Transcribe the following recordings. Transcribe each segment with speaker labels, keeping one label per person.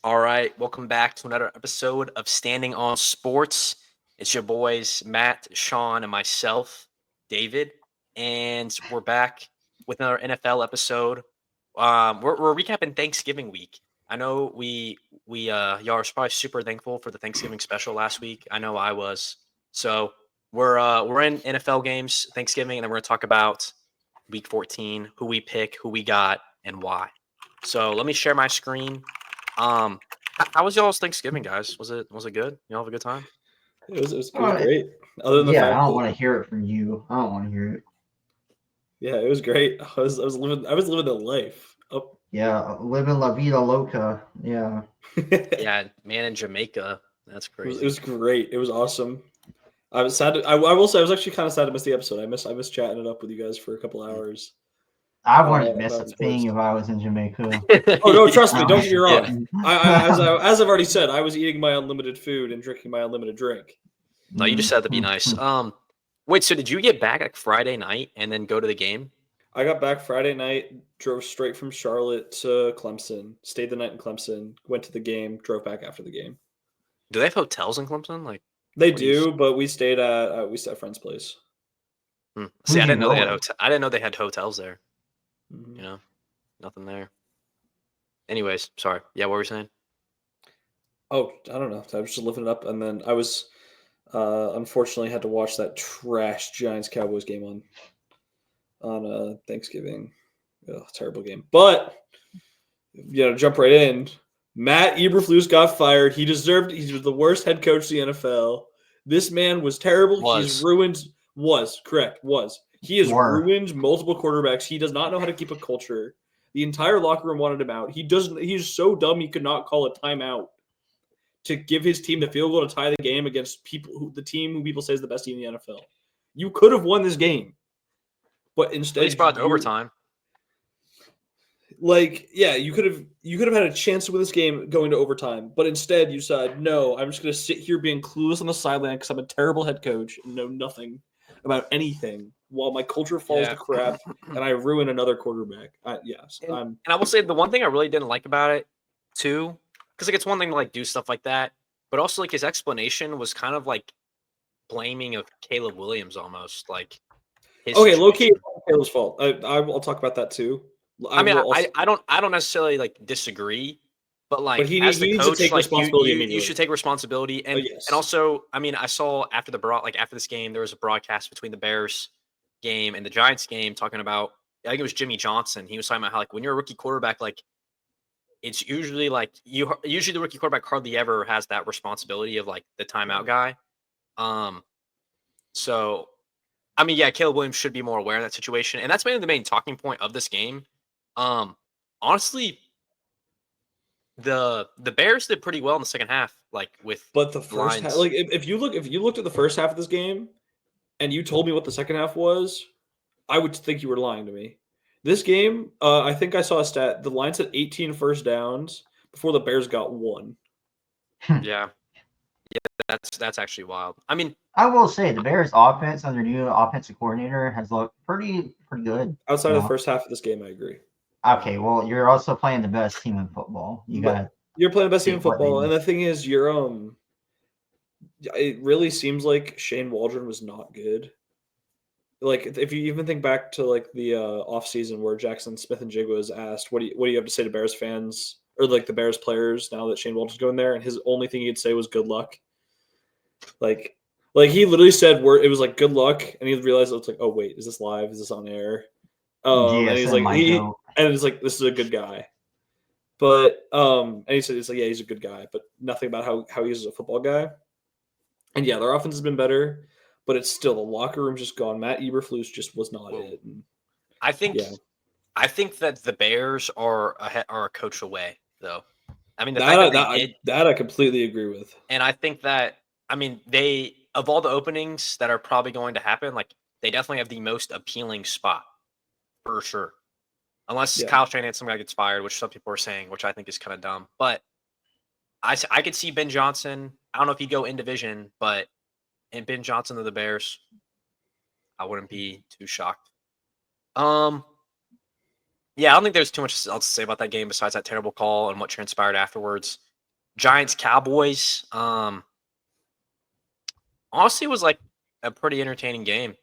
Speaker 1: All right, welcome back to another episode of Standing on Sports. It's your boys, Matt, Sean, and myself, David. And we're back with another NFL episode. We're recapping Thanksgiving week. I know we y'all are probably super thankful for the Thanksgiving special last week. I know I was. So we're in NFL games Thanksgiving, and then we're gonna talk about week 14, who we pick, who we got, and why. So let me share my screen. How was y'all's Thanksgiving, guys? Was it good? You all have a good time?
Speaker 2: It was
Speaker 3: Uh,
Speaker 2: great. Other than the
Speaker 3: yeah, I
Speaker 2: fact
Speaker 3: don't
Speaker 2: that
Speaker 3: want to hear it from you. I don't want to hear it.
Speaker 2: yeah, it was great. I was living the life. Oh,
Speaker 3: Yeah, living la vida loca. Yeah.
Speaker 2: it
Speaker 1: Yeah, man, in Jamaica, that's
Speaker 2: was
Speaker 1: crazy.
Speaker 2: great. It was awesome. I was sad. I will say I was actually kind of sad to miss the episode. I missed chatting it up with you guys for a couple hours
Speaker 3: I wouldn't miss
Speaker 2: about
Speaker 3: a
Speaker 2: sports.
Speaker 3: thing if I was in Jamaica.
Speaker 2: Oh no, trust me. Don't get me
Speaker 1: Yeah,
Speaker 2: wrong. As I've already said, I was eating my unlimited food and drinking my unlimited drink.
Speaker 1: no, you just had to be nice. Wait, so did you get back like Friday night and then go to the game?
Speaker 2: I got back Friday night, drove straight from Charlotte to Clemson, stayed the night in Clemson, went to the game, drove back after the game.
Speaker 1: Do they have hotels in Clemson? Like,
Speaker 2: They
Speaker 1: what do you?
Speaker 2: do, but we stayed at a friend's place.
Speaker 1: See, I
Speaker 3: Who'd you
Speaker 1: didn't know they
Speaker 3: go
Speaker 1: had
Speaker 3: with?
Speaker 1: hotel. I didn't know they had hotels there.
Speaker 2: Mhm.
Speaker 1: You know, nothing there. Anyways, sorry. Yeah, what were we saying?
Speaker 2: Oh, I don't know. I was just lifting it up, and then I was unfortunately had to watch that trash Giants Cowboys game on Thanksgiving. Ugh, terrible game. But jump right in. Matt Eberflus got fired. He deserved. He was the worst head coach in the NFL. This man was terrible. He's
Speaker 1: Was
Speaker 2: ruined. Was correct. Was he has
Speaker 3: Were.
Speaker 2: ruined multiple quarterbacks. He does not know how to keep a culture. The entire locker room wanted him out. He doesn't. He's so dumb. He could not call a timeout to give his team the field goal to tie the game against the team who people say is the best team in the NFL. You could have won this game, but
Speaker 1: at least
Speaker 2: instead
Speaker 1: brought it to
Speaker 2: you
Speaker 1: overtime.
Speaker 2: you could have had a chance to win this game going to overtime, but instead you said no. I'm just going to sit here being clueless on the sideline because I'm a terrible head coach and know nothing about anything while my culture falls to
Speaker 1: Yeah.
Speaker 2: crap and I ruin another quarterback. Yes,
Speaker 1: And
Speaker 2: I'm.
Speaker 1: I will say the one thing I really didn't like about it too, because like it's one thing to like do stuff like that, but also like his explanation was kind of like blaming of Caleb Williams almost like his
Speaker 2: Okay, low key,
Speaker 1: situation.
Speaker 2: it's not Caleb's fault. I'll talk about that too. I
Speaker 1: I mean,
Speaker 2: will also,
Speaker 1: I don't necessarily like disagree, but
Speaker 2: but
Speaker 1: like
Speaker 2: he
Speaker 1: as the
Speaker 2: he needs to
Speaker 1: coach,
Speaker 2: take
Speaker 1: like
Speaker 2: responsibility
Speaker 1: you should
Speaker 2: immediately.
Speaker 1: take responsibility and
Speaker 2: Yes.
Speaker 1: also I mean I saw after after this game there was a broadcast between the Bears game and the Giants game talking about I think it was Jimmy Johnson. He was talking about how like when you're a rookie quarterback like it's usually like usually the rookie quarterback hardly ever has that responsibility of like the timeout guy. Um, so I mean, yeah, Caleb Williams should be more aware of that situation, and that's mainly the main talking point of this game. Um, honestly, the Bears did pretty well in the second half, like with
Speaker 2: But the first half,
Speaker 1: lines.
Speaker 2: like if you looked at the first half of this game and you told me what the second half was, I would think you were lying to me. This game, I think I saw a stat. The line said 18 first downs before the Bears got one.
Speaker 1: Yeah, yeah, that's actually wild. I mean,
Speaker 3: I will say the Bears' offense under new offensive coordinator has looked pretty good.
Speaker 2: Outside
Speaker 3: You
Speaker 2: of the
Speaker 3: know.
Speaker 2: first half of this game, I agree.
Speaker 3: Okay, well, you're also playing the best team in football. You
Speaker 2: But
Speaker 3: got
Speaker 2: you're playing the best team in
Speaker 3: take what they
Speaker 2: football, and
Speaker 3: need.
Speaker 2: the thing is, it really seems like Shane Waldron was not good. Like if you even think back to like the off season where Jackson Smith and Jigga was asked, what do you have to say to Bears fans or like the Bears players now that Shane Waldron's going there, and his only thing he'd say was good luck. Like like he literally said where it was like good luck, and he realized it's like, oh wait, is this live? Is this on air? And he's
Speaker 3: GSM
Speaker 2: like
Speaker 3: my
Speaker 2: he
Speaker 3: goat.
Speaker 2: and it's like this is a good guy. But and he said it's like yeah he's a good guy, but nothing about how he is as a football guy. And yeah, their offense has been better, but it's still the locker room's just gone. Matt Eberflus just was not
Speaker 1: whoa,
Speaker 2: it. And
Speaker 1: I think
Speaker 2: yeah,
Speaker 1: I think that the Bears are a coach away though. I mean, the fact
Speaker 2: that
Speaker 1: that they
Speaker 2: that I,
Speaker 1: did
Speaker 2: that I completely agree with.
Speaker 1: And I think that I mean they of all the openings that are probably going to happen, like they definitely have the most appealing spot for sure. Unless
Speaker 2: Yeah,
Speaker 1: Kyle Shanahan some guy gets fired, which some people are saying, which I think is kind of dumb. But I could see Ben Johnson. I don't know if he'd go in division, but and Ben Johnson of the Bears, I wouldn't be too shocked. Um, yeah, I don't think there's too much else to say about that game besides that terrible call and what transpired afterwards. Giants Cowboys. Honestly, it was like a pretty entertaining game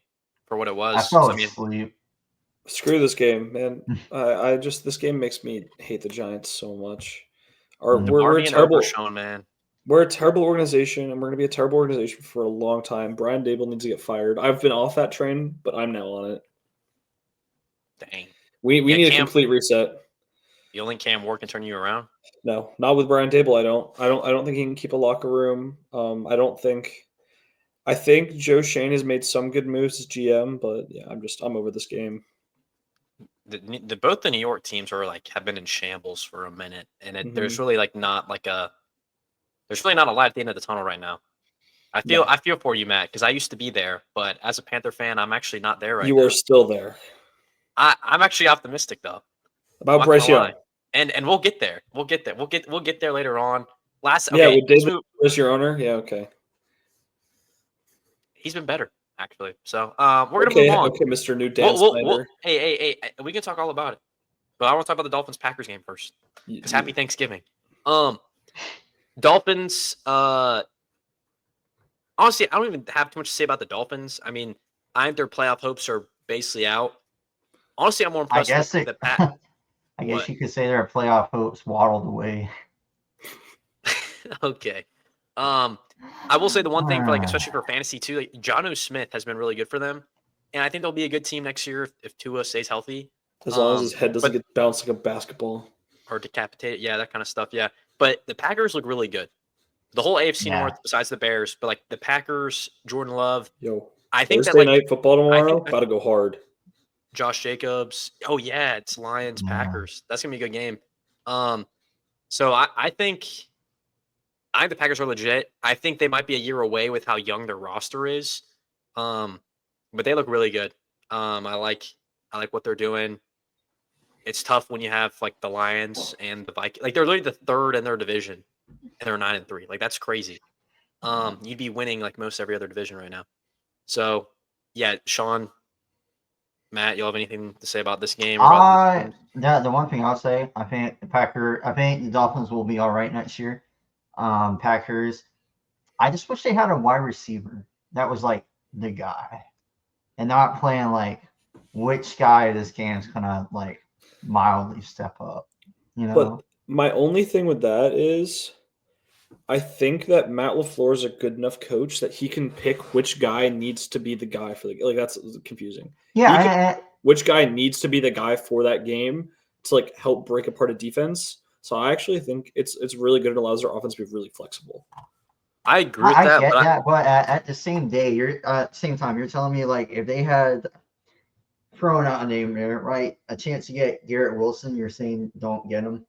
Speaker 1: for what it
Speaker 3: I
Speaker 1: was.
Speaker 3: fell
Speaker 1: I mean,
Speaker 3: asleep.
Speaker 2: Screw this game, man. I just this game makes me hate the Giants so much. Our
Speaker 3: Mm.
Speaker 2: we're
Speaker 1: DeMar
Speaker 2: a
Speaker 1: being over,
Speaker 2: terrible
Speaker 1: Sean, man.
Speaker 2: we're a terrible organization, and we're gonna be a terrible organization for a long time. Brian Dable needs to get fired. I've been off that train, but I'm now on it.
Speaker 1: Dang.
Speaker 2: We
Speaker 1: Yeah,
Speaker 2: need a
Speaker 1: Cam.
Speaker 2: complete reset.
Speaker 1: You only Cam Ward can turn you around.
Speaker 2: No, not with Brian Dable. I don't think he can keep a locker room. I don't think. I think Joe Shane has made some good moves as GM, but yeah, I'm over this game.
Speaker 1: Both the New York teams are like have been in shambles for a minute, and there's
Speaker 2: Mhm.
Speaker 1: really like not like a there's really not a light at the end of the tunnel right now.
Speaker 2: No,
Speaker 1: I feel for you, Matt, because I used to be there, but as a Panther fan, I'm actually not there right
Speaker 2: you are
Speaker 1: now.
Speaker 2: still there.
Speaker 1: I'm actually optimistic though. I'm
Speaker 2: About
Speaker 1: not gonna
Speaker 2: Bryce
Speaker 1: lie,
Speaker 2: Young.
Speaker 1: and we'll get there. We'll get there later on.
Speaker 2: Yeah,
Speaker 1: Okay,
Speaker 2: with David as your owner. Yeah, okay.
Speaker 1: he's been better actually. So we're gonna move
Speaker 2: Okay,
Speaker 1: on.
Speaker 2: okay, Mr. New Dan Snyder.
Speaker 1: We can talk all about it, but I want to talk about the Dolphins Packers game first
Speaker 2: You,
Speaker 1: because Happy
Speaker 2: you,
Speaker 1: Thanksgiving. Dolphins. Honestly, I don't even have too much to say about the Dolphins. I mean, I think their playoff hopes are basically out. Honestly, I'm more
Speaker 3: I
Speaker 1: impressed with
Speaker 3: guess it.
Speaker 1: the Pat.
Speaker 3: I guess
Speaker 1: What?
Speaker 3: you could say their playoff hopes waddled away.
Speaker 1: Okay. I will say the one thing for like, especially for fantasy too, like Jonnu Smith has been really good for them, and I think they'll be a good team next year if Tua stays healthy.
Speaker 2: as long as his head doesn't
Speaker 1: But
Speaker 2: get bounced like a basketball.
Speaker 1: or decapitated, yeah, that kind of stuff, yeah. But the Packers look really good. The whole AFC
Speaker 3: Yeah.
Speaker 1: North, besides the Bears, but like the Packers, Jordan Love,
Speaker 2: Yo,
Speaker 1: I think that
Speaker 2: Thursday
Speaker 1: like
Speaker 2: night football
Speaker 1: I
Speaker 2: tomorrow.
Speaker 1: think
Speaker 2: About to go hard.
Speaker 1: Josh Jacobs. Oh yeah, it's Lions
Speaker 3: Yeah.
Speaker 1: Packers. That's gonna be a good game. So I think the Packers are legit. I think they might be a year away with how young their roster is. But they look really good. I like what they're doing. It's tough when you have like the Lions and the Vikings. Like they're literally the third in their division, and they're 9-3. Like that's crazy. You'd be winning like most every other division right now. So yeah, Sean, Matt, you have anything to say about this game or about these teams?
Speaker 3: The one thing I'll say, I think the Dolphins will be all right next year. Packers, I just wish they had a wide receiver that was like the guy, and not playing like which guy of this game is gonna like mildly step up. You
Speaker 2: But
Speaker 3: know?
Speaker 2: my only thing with that is I think that Matt LaFleur is a good enough coach that he can pick which guy needs to be the guy for the like that's confusing.
Speaker 3: Yeah,
Speaker 2: He can which guy needs to be the guy for that game to like help break apart a defense. So I actually think it's really good and allows their offense to be really flexible.
Speaker 1: I agree with
Speaker 3: I
Speaker 1: that,
Speaker 3: get
Speaker 1: but
Speaker 3: that, but at the same day, same time, you're telling me like if they had thrown out a name there, right, a chance to get Garrett Wilson, you're saying don't get him.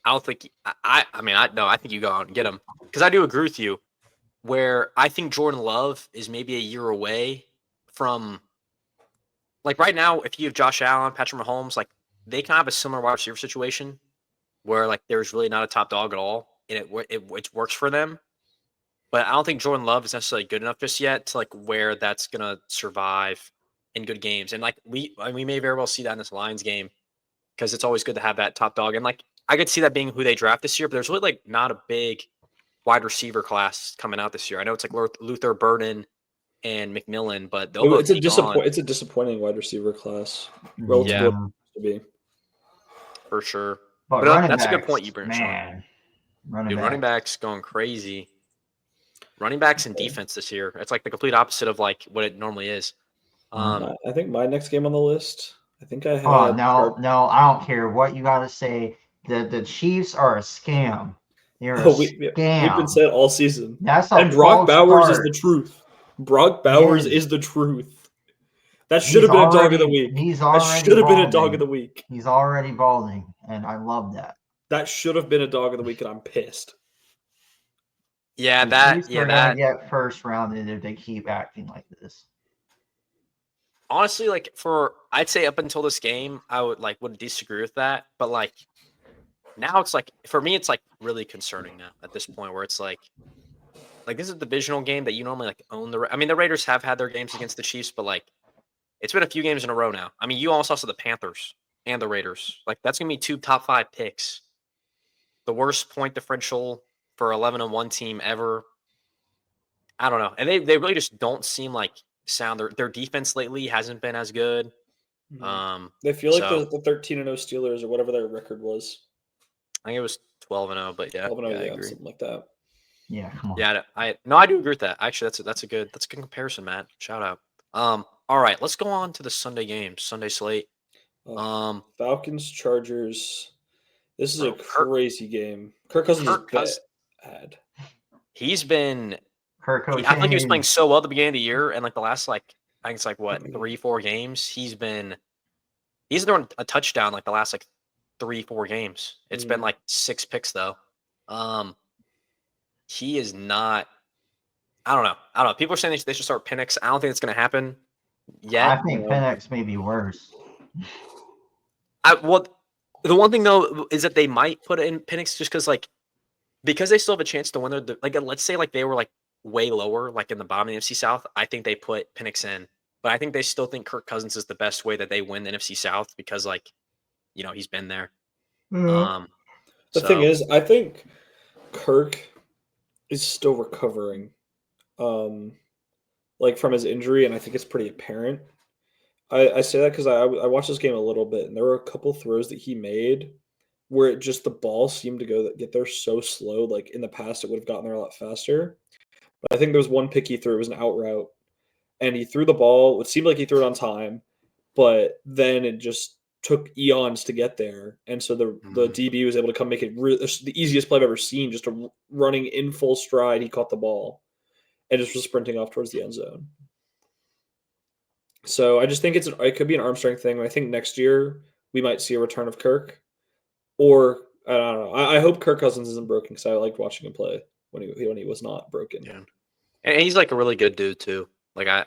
Speaker 1: I don't think I mean I no I think you go out and get him because I do agree with you. Where I think Jordan Love is maybe a year away from like right now. If you have Josh Allen, Patrick Mahomes, like they kind of have a similar wide receiver situation where like there's really not a top dog at all, and it works for them. But I don't think Jordan Love is necessarily good enough just yet to like where that's gonna survive in good games. And like we may very well see that in this Lions game because it's always good to have that top dog. And like I could see that being who they draft this year, but there's really like not a big wide receiver class coming out this year. I know it's like Luther Burden and McMillan, but they'll both be gone.
Speaker 2: It's a disappointing wide receiver class relative to
Speaker 1: Yeah,
Speaker 2: what
Speaker 3: Yeah.
Speaker 2: it used to be.
Speaker 1: for sure.
Speaker 3: But
Speaker 1: But
Speaker 3: running
Speaker 1: that's a good
Speaker 3: backs,
Speaker 1: point you bring, Sean.
Speaker 3: man, running
Speaker 1: Dude, running
Speaker 3: backs.
Speaker 1: backs going crazy. Running backs and defense this year. It's like the complete opposite of like what it normally is.
Speaker 2: I think my next game on the list. I think I
Speaker 3: Oh
Speaker 2: had.
Speaker 3: no, I don't care what you got to say. The Chiefs are a scam. They're a
Speaker 2: Oh, we've been
Speaker 3: scam.
Speaker 2: saying all season.
Speaker 3: That's a
Speaker 2: And Brock
Speaker 3: false
Speaker 2: Bowers is the
Speaker 3: start.
Speaker 2: truth. Brock Bowers
Speaker 3: Yes,
Speaker 2: is the truth. That should have been a dog of the week.
Speaker 3: he's
Speaker 2: That
Speaker 3: already
Speaker 2: should have been a dog of
Speaker 3: balding.
Speaker 2: the week.
Speaker 3: He's already balding, and I love that.
Speaker 2: That should have been a dog of the week, and I'm pissed.
Speaker 1: Yeah,
Speaker 3: The Chiefs are gonna
Speaker 1: that
Speaker 3: get first rounded if they keep acting like this.
Speaker 1: honestly, like for I'd say up until this game, I would disagree with that. But like now it's like for me, it's like really concerning now at this point where it's like this is a divisional game that you normally like own I mean, the Raiders have had their games against the Chiefs, but like it's been a few games in a row now. I mean, you also saw the Panthers and the Raiders. Like that's gonna be two top 5 picks the worst point differential for 11-1 team ever. I don't know. And they really just don't seem like sound. Their defense lately hasn't been as good.
Speaker 2: They feel like
Speaker 1: So
Speaker 2: the 13-0 Steelers or whatever their record was.
Speaker 1: I think it was 12-0, but yeah,
Speaker 2: 12-0,
Speaker 1: I agree.
Speaker 2: something like that.
Speaker 3: Yeah, come on.
Speaker 1: Yeah, I do agree with that. Actually, that's a good comparison, Matt. Shout out. All right, let's go on to the Sunday games, Sunday slate.
Speaker 2: Falcons, Chargers. This is a
Speaker 1: Bro,
Speaker 2: crazy game. Kirk Cousins is bad.
Speaker 1: He's been.
Speaker 3: Kirk
Speaker 1: I think he was playing
Speaker 3: Cousins.
Speaker 1: so well at the beginning of the year, and like the last I think it's like what 3-4 games. He's thrown a touchdown like the last like 3-4 games. It's been like 6 picks though. He is not. I don't know. People are saying they should start Penix. I don't think it's going to happen yet.
Speaker 3: I think Penix may be worse.
Speaker 1: The one thing though is that they might put in Penix just because they still have a chance to win. Let's say like they were like way lower, like in the bottom of the NFC South. I think they put Penix in, but I think they still think Kirk Cousins is the best way that they win the NFC South because he's been there.
Speaker 2: The thing is, I think Kirk is still recovering, like from his injury, and I think it's pretty apparent. I say that because I watched this game a little bit, and there were a couple throws that he made where the ball seemed to get there so slow. Like in the past, it would have gotten there a lot faster. But I think there was one pick he threw. It was an out route, and he threw the ball. It seemed like he threw it on time, but then it just took eons to get there. And so the DB was able to come make it the easiest play I've ever seen, just running in full stride. He caught the ball and just was sprinting off towards the end zone. So I just think it could be an arm strength thing. I think next year we might see a return of Kirk, or I don't know. I hope Kirk Cousins isn't broken because I liked watching him play when he was not broken.
Speaker 1: Yeah, and he's like a really good dude too. Yeah.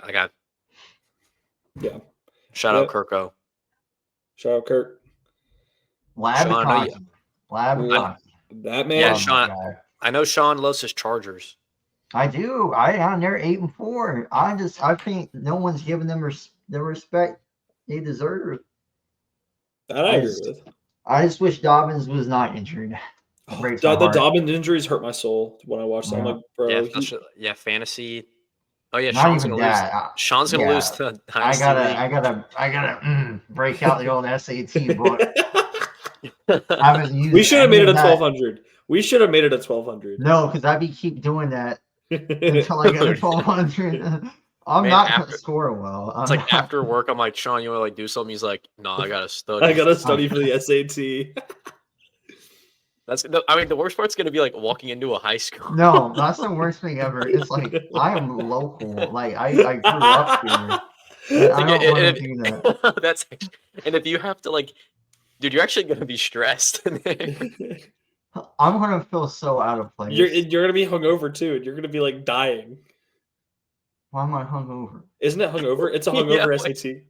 Speaker 1: Shout out Kirko.
Speaker 2: Shout out Kirk.
Speaker 3: Lab.
Speaker 2: That man.
Speaker 1: Yeah, Sean. I know Sean loves his Chargers.
Speaker 3: I do. They're 8-4. I think no one's giving them the respect they deserve.
Speaker 2: That I agree with.
Speaker 3: I just wish Dobbins was not injured.
Speaker 2: The Dobbins injuries hurt my soul when I watched them. I'm like, bro.
Speaker 1: Fantasy. Oh yeah,
Speaker 3: not
Speaker 1: Sean's
Speaker 3: even
Speaker 1: gonna
Speaker 3: that.
Speaker 1: lose. Sean's gonna lose to
Speaker 3: Dynasty I gotta break out the old SAT book.
Speaker 2: We should have made it at 1200. We should have made it at 1200.
Speaker 3: No, because I'd keep doing that until I get to 1200. I'm not gonna score well.
Speaker 1: It's like after work, I'm like, Sean, you want to do something? He's like, no, I gotta study.
Speaker 2: I gotta study for the SAT.
Speaker 1: The worst part's gonna be like walking into a high school.
Speaker 3: No, that's the worst thing ever. It's like I am local. Like I grew up here. And I don't want to do that.
Speaker 1: And if you have to dude, you're actually gonna be stressed.
Speaker 3: I'm gonna feel so out of place.
Speaker 2: You're gonna be hungover too, and you're gonna be like dying.
Speaker 3: Why am I hungover?
Speaker 2: Isn't it hungover? It's a hungover SAT.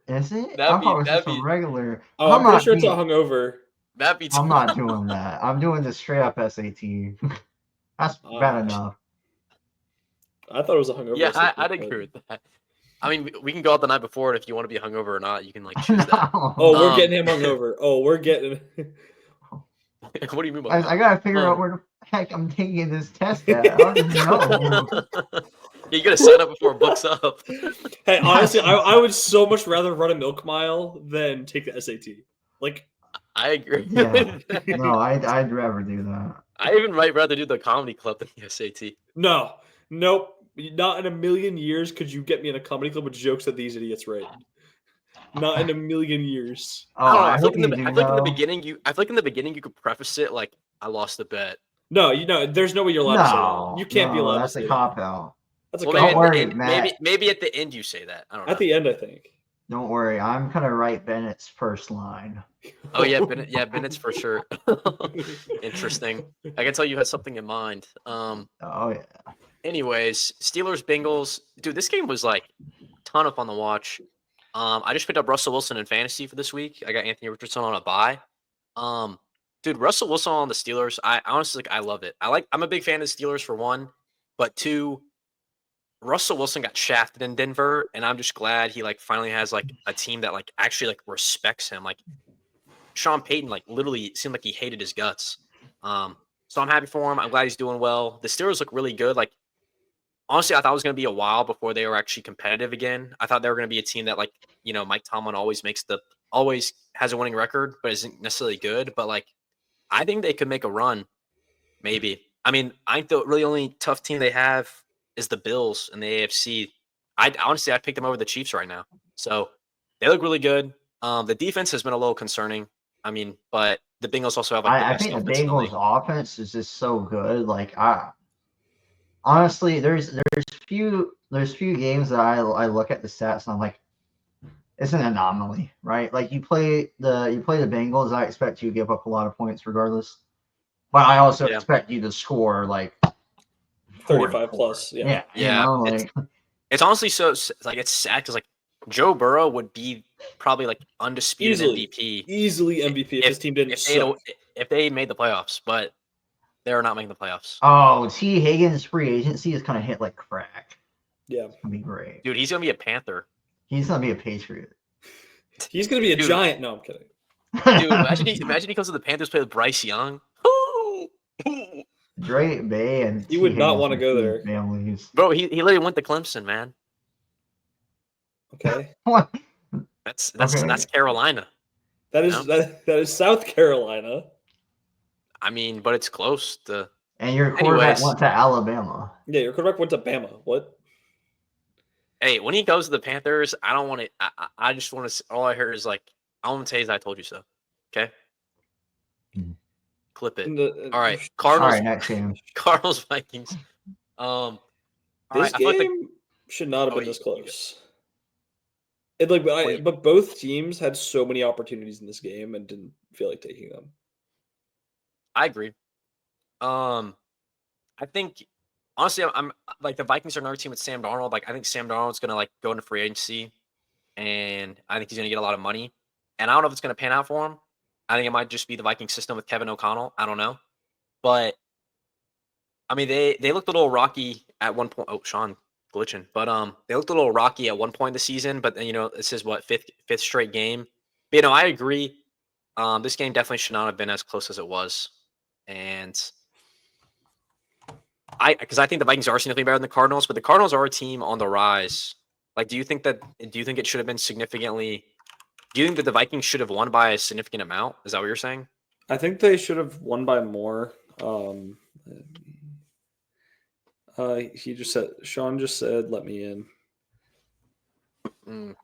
Speaker 3: Is it? I thought it was just a regular.
Speaker 2: Oh, I'm pretty sure it's a hungover.
Speaker 3: I'm not doing that. I'm doing the straight up SAT. That's bad enough.
Speaker 2: I thought it was a hungover.
Speaker 1: Yeah, I'd agree with that. I mean, we can go out the night before, and if you want to be hungover or not, you can choose that.
Speaker 2: Oh, we're getting him hungover. Oh, we're getting.
Speaker 1: What do you mean by that?
Speaker 3: I gotta figure out where the heck I'm taking this test at. I don't even know.
Speaker 1: You gotta sign up before it books up.
Speaker 2: Hey, honestly, I would so much rather run a milk mile than take the SAT.
Speaker 1: I agree.
Speaker 3: Yeah. No, I'd rather do that.
Speaker 1: I even might rather do the comedy club than the SAT.
Speaker 2: No, nope, not in a million years could you get me in a comedy club with jokes that these idiots write. Not in a million years.
Speaker 3: Oh,
Speaker 1: I feel like in the beginning you could preface it like I lost the bet.
Speaker 2: No, there's no way you're allowed to say that. You can't be allowed to say that.
Speaker 3: That's a cop out.
Speaker 2: That's a cop
Speaker 3: out.
Speaker 1: Maybe at the end you say that. I don't know.
Speaker 2: At the end, I think.
Speaker 3: Don't worry, I'm gonna write Bennett's first line.
Speaker 1: Oh yeah, Bennett. Yeah, Bennett's for sure. Interesting. I can tell you had something in mind.
Speaker 3: Oh yeah.
Speaker 1: Anyways, Steelers Bengals. Dude, this game was like ton of fun to watch. I just picked up Russell Wilson in fantasy for this week. I got Anthony Richardson on a bye. Dude, Russell Wilson on the Steelers. I honestly I love it. I'm a big fan of the Steelers for one, but two, Russell Wilson got shafted in Denver, and I'm just glad he finally has a team that actually respects him. Sean Payton literally seemed like he hated his guts. So I'm happy for him. I'm glad he's doing well. The Steelers look really good. Like, honestly, I thought it was going to be a while before they were actually competitive again. I thought they were going to be a team that, like, Mike Tomlin always has a winning record, but isn't necessarily good. But, like, I think they could make a run, maybe. I mean, I think the really only tough team they have is the Bills in the AFC. I'd pick them over the Chiefs right now. So they look really good. The defense has been a little concerning. I mean, but the Bengals also have, like, the
Speaker 3: I
Speaker 1: best
Speaker 3: think the
Speaker 1: offense in the league.
Speaker 3: Bengals offense is just so good. Like honestly, there's few games that I look at the stats and I'm like, it's an anomaly, right? Like you play the Bengals, I expect you to give up a lot of points regardless. But I also
Speaker 1: Yeah.
Speaker 3: expect you to score like
Speaker 2: 35
Speaker 3: 44.
Speaker 2: plus. Yeah.
Speaker 1: Yeah, it's honestly it's sad because, like, Joe Burrow would be probably, like, undisputed MVP
Speaker 2: Easily MVP if his team didn't suck.
Speaker 1: if they made the playoffs, but they're not making the playoffs.
Speaker 3: Oh, T. Higgins' free agency is kind of hit like crack.
Speaker 2: Yeah.
Speaker 3: It's gonna be great.
Speaker 1: Dude, he's gonna be a Panther.
Speaker 3: He's gonna be a Patriot.
Speaker 2: He's gonna be a Giant. No, I'm kidding.
Speaker 1: Dude, imagine he comes to the Panthers, play with Bryce Young.
Speaker 3: Drake Bay and
Speaker 2: He would not want to go there.
Speaker 3: Families.
Speaker 1: Bro, he literally went to Clemson, man.
Speaker 2: Okay.
Speaker 3: What?
Speaker 1: That's
Speaker 3: Okay.
Speaker 1: Carolina.
Speaker 2: That is South Carolina.
Speaker 1: I mean, but it's close to.
Speaker 3: And your quarterback
Speaker 1: Anyways.
Speaker 3: went to Alabama.
Speaker 2: Yeah, your quarterback went to Bama. What?
Speaker 1: Hey, when he goes to the Panthers, I don't want to. I just want to. All I heard is, like, I want to say is I told you so. Okay. Clip it. All right, Cardinals.
Speaker 3: All right, next game.
Speaker 1: Cardinals Vikings.
Speaker 2: This game should not have been this close. But both teams had so many opportunities in this game and didn't feel like taking them.
Speaker 1: I agree. I think, honestly, I'm like, the Vikings are another team with Sam Darnold. Like, I think Sam Darnold's gonna, like, go into free agency, and I think he's gonna get a lot of money. And I don't know if it's gonna pan out for him. I think it might just be the Viking system with Kevin O'Connell. I don't know, but I mean, they looked a little rocky at one point. Oh, Sean glitching, but they looked a little rocky at one point in the season. But then, this is what, fifth straight game. But, I agree. This game definitely should not have been as close as it was, and because I think the Vikings are significantly better than the Cardinals, but the Cardinals are a team on the rise. Like, do you think it should have been significantly? Do you think that the Vikings should have won by a significant amount? Is that what you're saying?
Speaker 2: I think they should have won by more. Sean just said, "Let me in."
Speaker 1: Let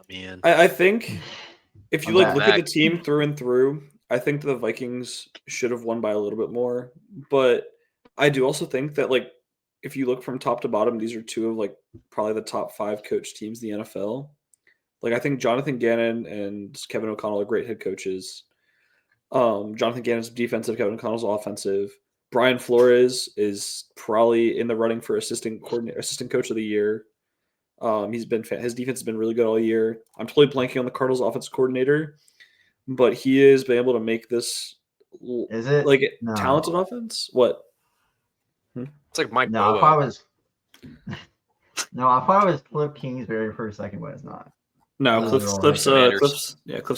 Speaker 1: me in.
Speaker 2: I think if you look at the
Speaker 1: back.
Speaker 2: team through and through, I think the Vikings should have won by a little bit more. But I do also think that, like, if you look from top to bottom, these are two of, like, probably the top 5 coach teams in the NFL. Like, I think Jonathan Gannon and Kevin O'Connell are great head coaches. Jonathan Gannon's defensive, Kevin O'Connell's offensive. Brian Flores is probably in the running for assistant coach of the year. His defense has been really good all year. I'm totally blanking on the Cardinals offensive coordinator, but he has been able to make this talented offense. What?
Speaker 1: It's like Mike.
Speaker 3: No, if I was Cliff Kingsbury for a second, but it's not.
Speaker 2: No, Cliff's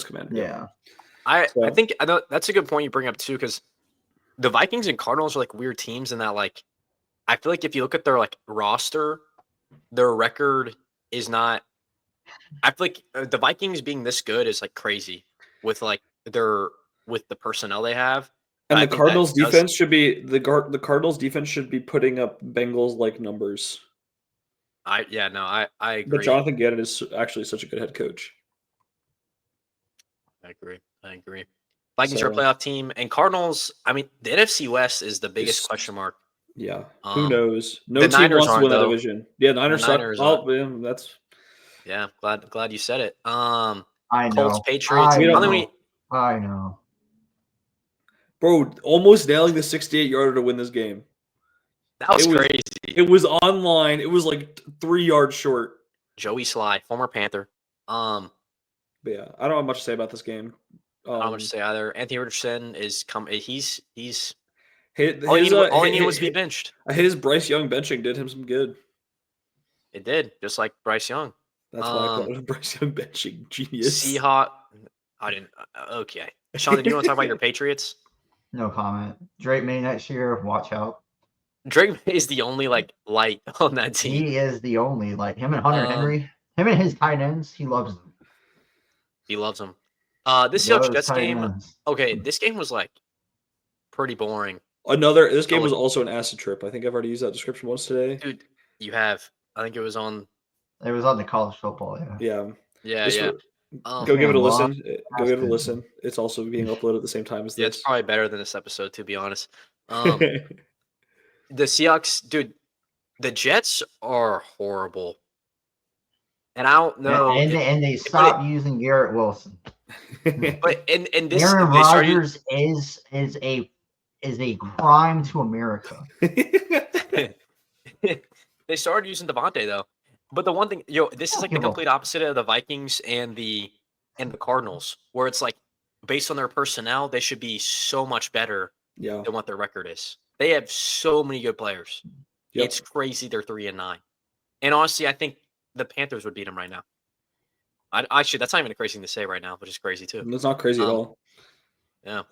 Speaker 2: commander.
Speaker 3: Yeah.
Speaker 1: I think that's a good point you bring up too, because the Vikings and Cardinals are, like, weird teams in that, like, I feel like if you look at their, like, roster, their record is not. I feel like the Vikings being this good is, like, crazy with, like, with the personnel they have.
Speaker 2: And the Cardinals defense should be the Cardinals defense should be putting up Bengals like numbers. I agree. But Jonathan Gannon is actually such a good head coach.
Speaker 1: I agree. Vikings are a playoff team, and Cardinals. I mean, the NFC West is the biggest question mark.
Speaker 2: Yeah, who knows? No team Niners wants to win that division. Yeah, Niners suck.
Speaker 1: Yeah, glad you said it.
Speaker 3: I know.
Speaker 1: Colts, Patriots.
Speaker 3: I know.
Speaker 2: Bro, almost nailing the 68-yarder to win this game.
Speaker 1: That was crazy.
Speaker 2: It was online. It was like 3 yards short.
Speaker 1: Joey Sly, former Panther.
Speaker 2: But yeah, I don't have much to say about this game.
Speaker 1: I don't have much to say either. Anthony Richardson is He's
Speaker 2: all
Speaker 1: he needed was to be benched.
Speaker 2: His Bryce Young benching did him some good.
Speaker 1: It did, just like Bryce Young.
Speaker 2: That's why I call it Bryce Young benching. Genius.
Speaker 1: Seahawks. I didn't. Okay, Sean, did you want to talk about your Patriots?
Speaker 3: No comment. Drake May next year. Watch out.
Speaker 1: Drake May is the only light on that team.
Speaker 3: He is the only him and Hunter Henry. Him and his tight ends. He loves them.
Speaker 1: He loves them. This
Speaker 3: Loves
Speaker 1: Seahawks Jets
Speaker 3: tight
Speaker 1: game.
Speaker 3: ends.
Speaker 1: Okay, this game was pretty boring.
Speaker 2: This game was also an acid trip. I think I've already used that description once today.
Speaker 1: Dude, you have. I think it was on.
Speaker 3: It was on the college football.
Speaker 2: Yeah.
Speaker 1: Yeah.
Speaker 2: Go give it a listen. Go give it a
Speaker 3: good.
Speaker 2: listen. It's also being uploaded at the same time as
Speaker 1: Yeah,
Speaker 2: this.
Speaker 1: it's probably better than this episode, to be honest. The Seahawks, dude, the Jets are horrible. And I don't know.
Speaker 3: And they stopped using Garrett Wilson.
Speaker 1: But in this,
Speaker 3: Aaron Rodgers is a crime to America.
Speaker 1: They started using Devontae though. But the one thing, this is the complete opposite of the Vikings and the Cardinals, where it's based on their personnel, they should be so much better than what their record is. They have so many good players. Yep. It's crazy. They're 3-9, and honestly, I think the Panthers would beat them right now. That's not even a crazy thing to say right now, which is crazy too.
Speaker 2: That's not crazy at all.
Speaker 1: Yeah.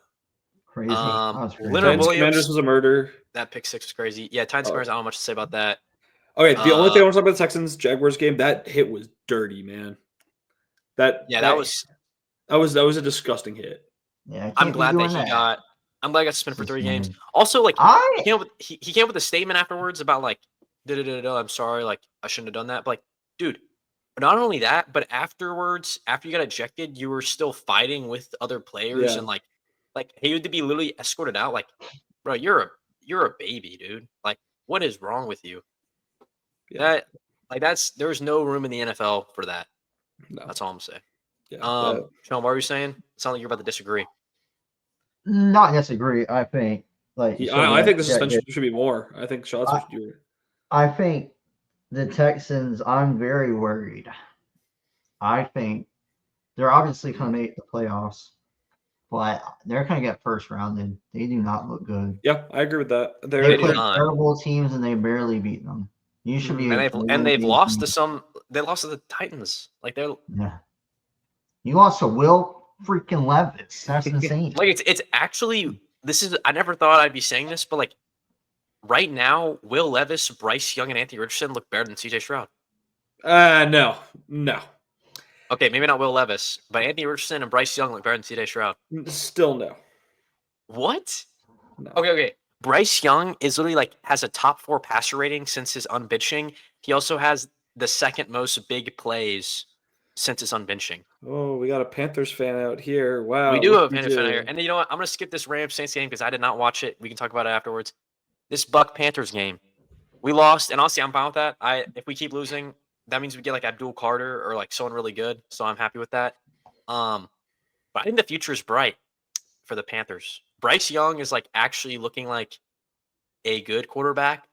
Speaker 3: Crazy.
Speaker 1: Leonard Williams
Speaker 2: Commanders was a murder.
Speaker 1: That pick six was crazy. Yeah, Titans Commanders. I don't know much to say about that.
Speaker 2: Okay, the only thing I want to talk about the Texans Jaguars game, that hit was dirty, man. That was a disgusting hit.
Speaker 3: Yeah,
Speaker 1: I'm glad that he got suspended for 3 games. Also, he came up with a statement afterwards about I'm sorry, I shouldn't have done that. But dude, not only that, but afterwards, after you got ejected, you were still fighting with other players and he would be literally escorted out. Bro, you're a baby, dude. What is wrong with you? Yeah. There's no room in the NFL for that. No. That's all I'm saying. Yeah. Sean, what were you saying? It sounds like you're about to disagree.
Speaker 3: Not disagree. I think
Speaker 2: I think the suspension should be more. I think shots should do it.
Speaker 3: I think the Texans, I'm very worried. I think they're obviously going to make the playoffs, but they're going to get first rounded. They do not look good.
Speaker 2: Yeah, I agree with that.
Speaker 3: They play terrible teams and they barely beat them. You should be.
Speaker 1: And they've lost to some. They lost to the Titans.
Speaker 3: Yeah. You lost to Will freaking Levis. That's insane.
Speaker 1: It's actually I never thought I'd be saying this, but right now, Will Levis, Bryce Young, and Anthony Richardson look better than CJ Stroud.
Speaker 2: No.
Speaker 1: Okay, maybe not Will Levis, but Anthony Richardson and Bryce Young look better than CJ Stroud.
Speaker 2: Still no.
Speaker 1: What? No. Okay. Bryce Young is literally has a top 4 passer rating since his unbenching. He also has the second most big plays since his unbenching.
Speaker 2: Oh, we got a Panthers fan out here. Wow.
Speaker 1: We do have a Panthers fan out here. And you know what? I'm going to skip this Rams Saints game because I did not watch it. We can talk about it afterwards. This Buck Panthers game, we lost. And honestly, I'm fine with that. If we keep losing, that means we get Abdul Carter or someone really good. So I'm happy with that. But I think the future is bright for the Panthers. Bryce Young is actually looking like a good quarterback.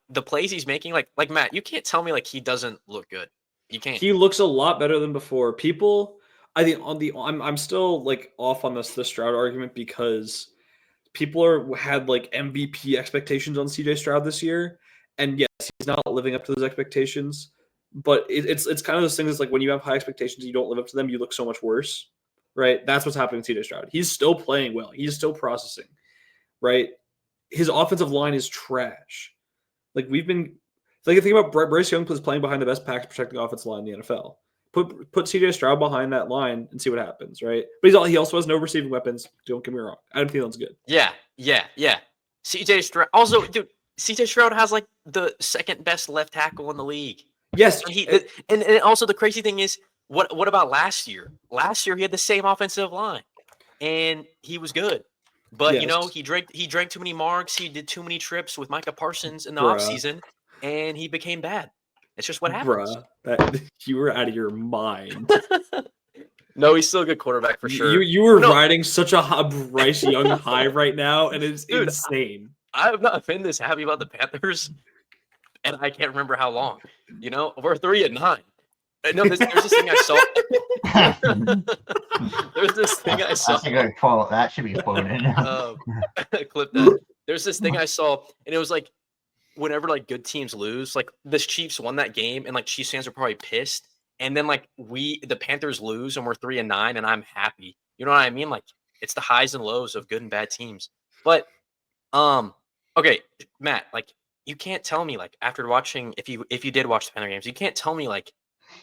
Speaker 1: The plays he's making, like Matt, you can't tell me he doesn't look good. You can't.
Speaker 2: He looks a lot better than before. People, I think I'm still off on the Stroud argument because people had MVP expectations on CJ Stroud this year, and yes, he's not living up to those expectations. But it's kind of those things. When you have high expectations, you don't live up to them, you look so much worse, right? That's what's happening to CJ Stroud. He's still playing well. He's still processing, right? His offensive line is trash. We've been think about Bryce Young playing behind the best pass protecting offensive line in the NFL. Put CJ Stroud behind that line and see what happens, right? But he also has no receiving weapons. Don't get me wrong. Adam Thielen's good.
Speaker 1: Yeah. CJ Stroud also, dude. CJ Stroud has the second best left tackle in the league.
Speaker 2: Yes,
Speaker 1: and also the crazy thing is, what about last year? Last year he had the same offensive line, and he was good. But he drank too many marks. He did too many trips with Micah Parsons in the offseason, and he became bad. It's just what happens.
Speaker 2: You were out of your mind.
Speaker 1: No, he's still a good quarterback for sure.
Speaker 2: You were riding such a Bryce Young high right now, and it's insane.
Speaker 1: I've not been this happy about the Panthers, and I can't remember how long. We're 3-9. No, there's this thing I saw. There's this thing I saw.
Speaker 3: That's a good quote. That should be quoted.
Speaker 1: Clip that. There's this thing I saw, and it was whenever good teams lose, the Chiefs won that game, and Chiefs fans are probably pissed. and then like the Panthers lose and we're 3-9 and I'm happy. You know what I mean? Like it's the highs and lows of good and bad teams. But okay, Matt, like you can't tell me like after watching if you did watch the Panther games, you can't tell me like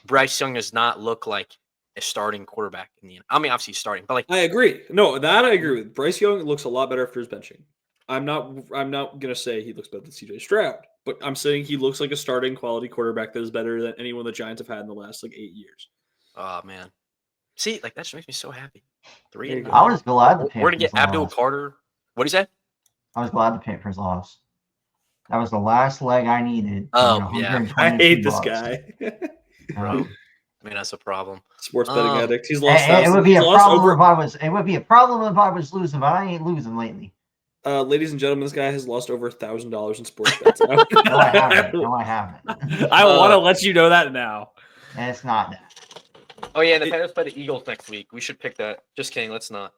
Speaker 1: Bryce Young does not look like a starting quarterback in the I mean obviously he's starting, but like
Speaker 2: I agree. No, that I agree with. Bryce Young looks a lot better after his benching. I'm not gonna say he looks better than CJ Stroud, but I'm saying he looks like a starting quality quarterback that is better than anyone the Giants have had in the last like 8 years.
Speaker 1: oh man. See, like that just makes me so happy. Three
Speaker 2: There
Speaker 1: and
Speaker 2: you
Speaker 3: I
Speaker 2: go.
Speaker 1: nine.
Speaker 3: was glad the
Speaker 1: We're gonna get
Speaker 3: Panthers
Speaker 1: Abdul
Speaker 3: lost.
Speaker 1: Carter. What do you say?
Speaker 3: I was glad the Panthers lost. That was the last leg I needed to
Speaker 1: Oh,
Speaker 3: win
Speaker 1: yeah.
Speaker 2: I hate this
Speaker 3: $122.
Speaker 2: guy.
Speaker 1: Bro. I mean that's a problem.
Speaker 2: Sports betting addict. He's
Speaker 3: It,
Speaker 2: lost
Speaker 3: it would
Speaker 2: thousands.
Speaker 3: be
Speaker 2: He's
Speaker 3: a
Speaker 2: lost
Speaker 3: problem
Speaker 2: over.
Speaker 3: if I was. It would be a problem if I was losing, but I ain't losing lately.
Speaker 2: Ladies and gentlemen, this guy has lost over $1,000 in sports bets.
Speaker 3: No, I haven't. No, I haven't.
Speaker 2: I want to let you know that now.
Speaker 3: And it's not that.
Speaker 1: Oh yeah, the Panthers play the Eagles next week. We should pick that. Just kidding, let's not.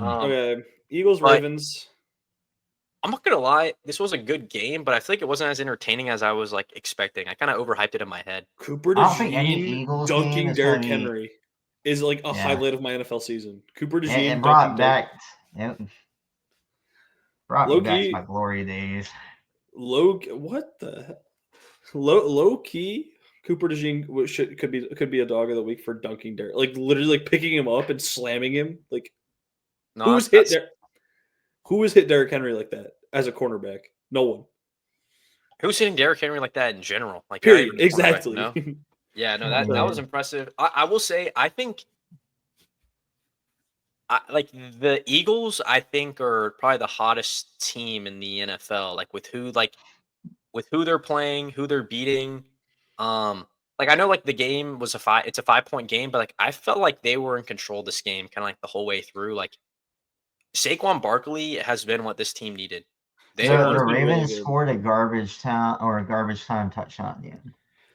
Speaker 2: Okay, Eagles,
Speaker 1: but-
Speaker 2: Ravens.
Speaker 1: I'm not gonna lie, this was a good game, but I feel like it wasn't as entertaining as I was like expecting. I kind of overhyped it in my head.
Speaker 2: Cooper
Speaker 3: I don't think any
Speaker 2: DeJean
Speaker 3: Eagles game
Speaker 2: dunking
Speaker 3: is
Speaker 2: Derrick
Speaker 3: gonna be-
Speaker 2: Henry is like a
Speaker 3: Yeah.
Speaker 2: highlight of my NFL season. Cooper
Speaker 3: It
Speaker 2: DeJean
Speaker 3: brought
Speaker 2: dunking Derrick.
Speaker 3: back. It brought me back to my glory days.
Speaker 2: What the hell? Low key, Cooper DeJean could be a dog of the week for dunking Derrick. Like literally like picking him up and slamming him. Like
Speaker 1: No,
Speaker 2: who's hit there? Who has hit Derrick Henry like that as a cornerback? No one.
Speaker 1: Who's hitting Derrick Henry like that in general? Like not
Speaker 2: Period.
Speaker 1: even the quarterback,
Speaker 2: Exactly.
Speaker 1: no? Yeah, no, that was impressive. I will say, I think like the Eagles, I think are probably the hottest team in the NFL. Like with who they're playing, who they're beating. Like I know like the game was it's a 5-point game, but like I felt like they were in control of this game kind of like the whole way through. Like Saquon Barkley has been what this team needed.
Speaker 3: The Ravens scored a garbage time touchdown at the end.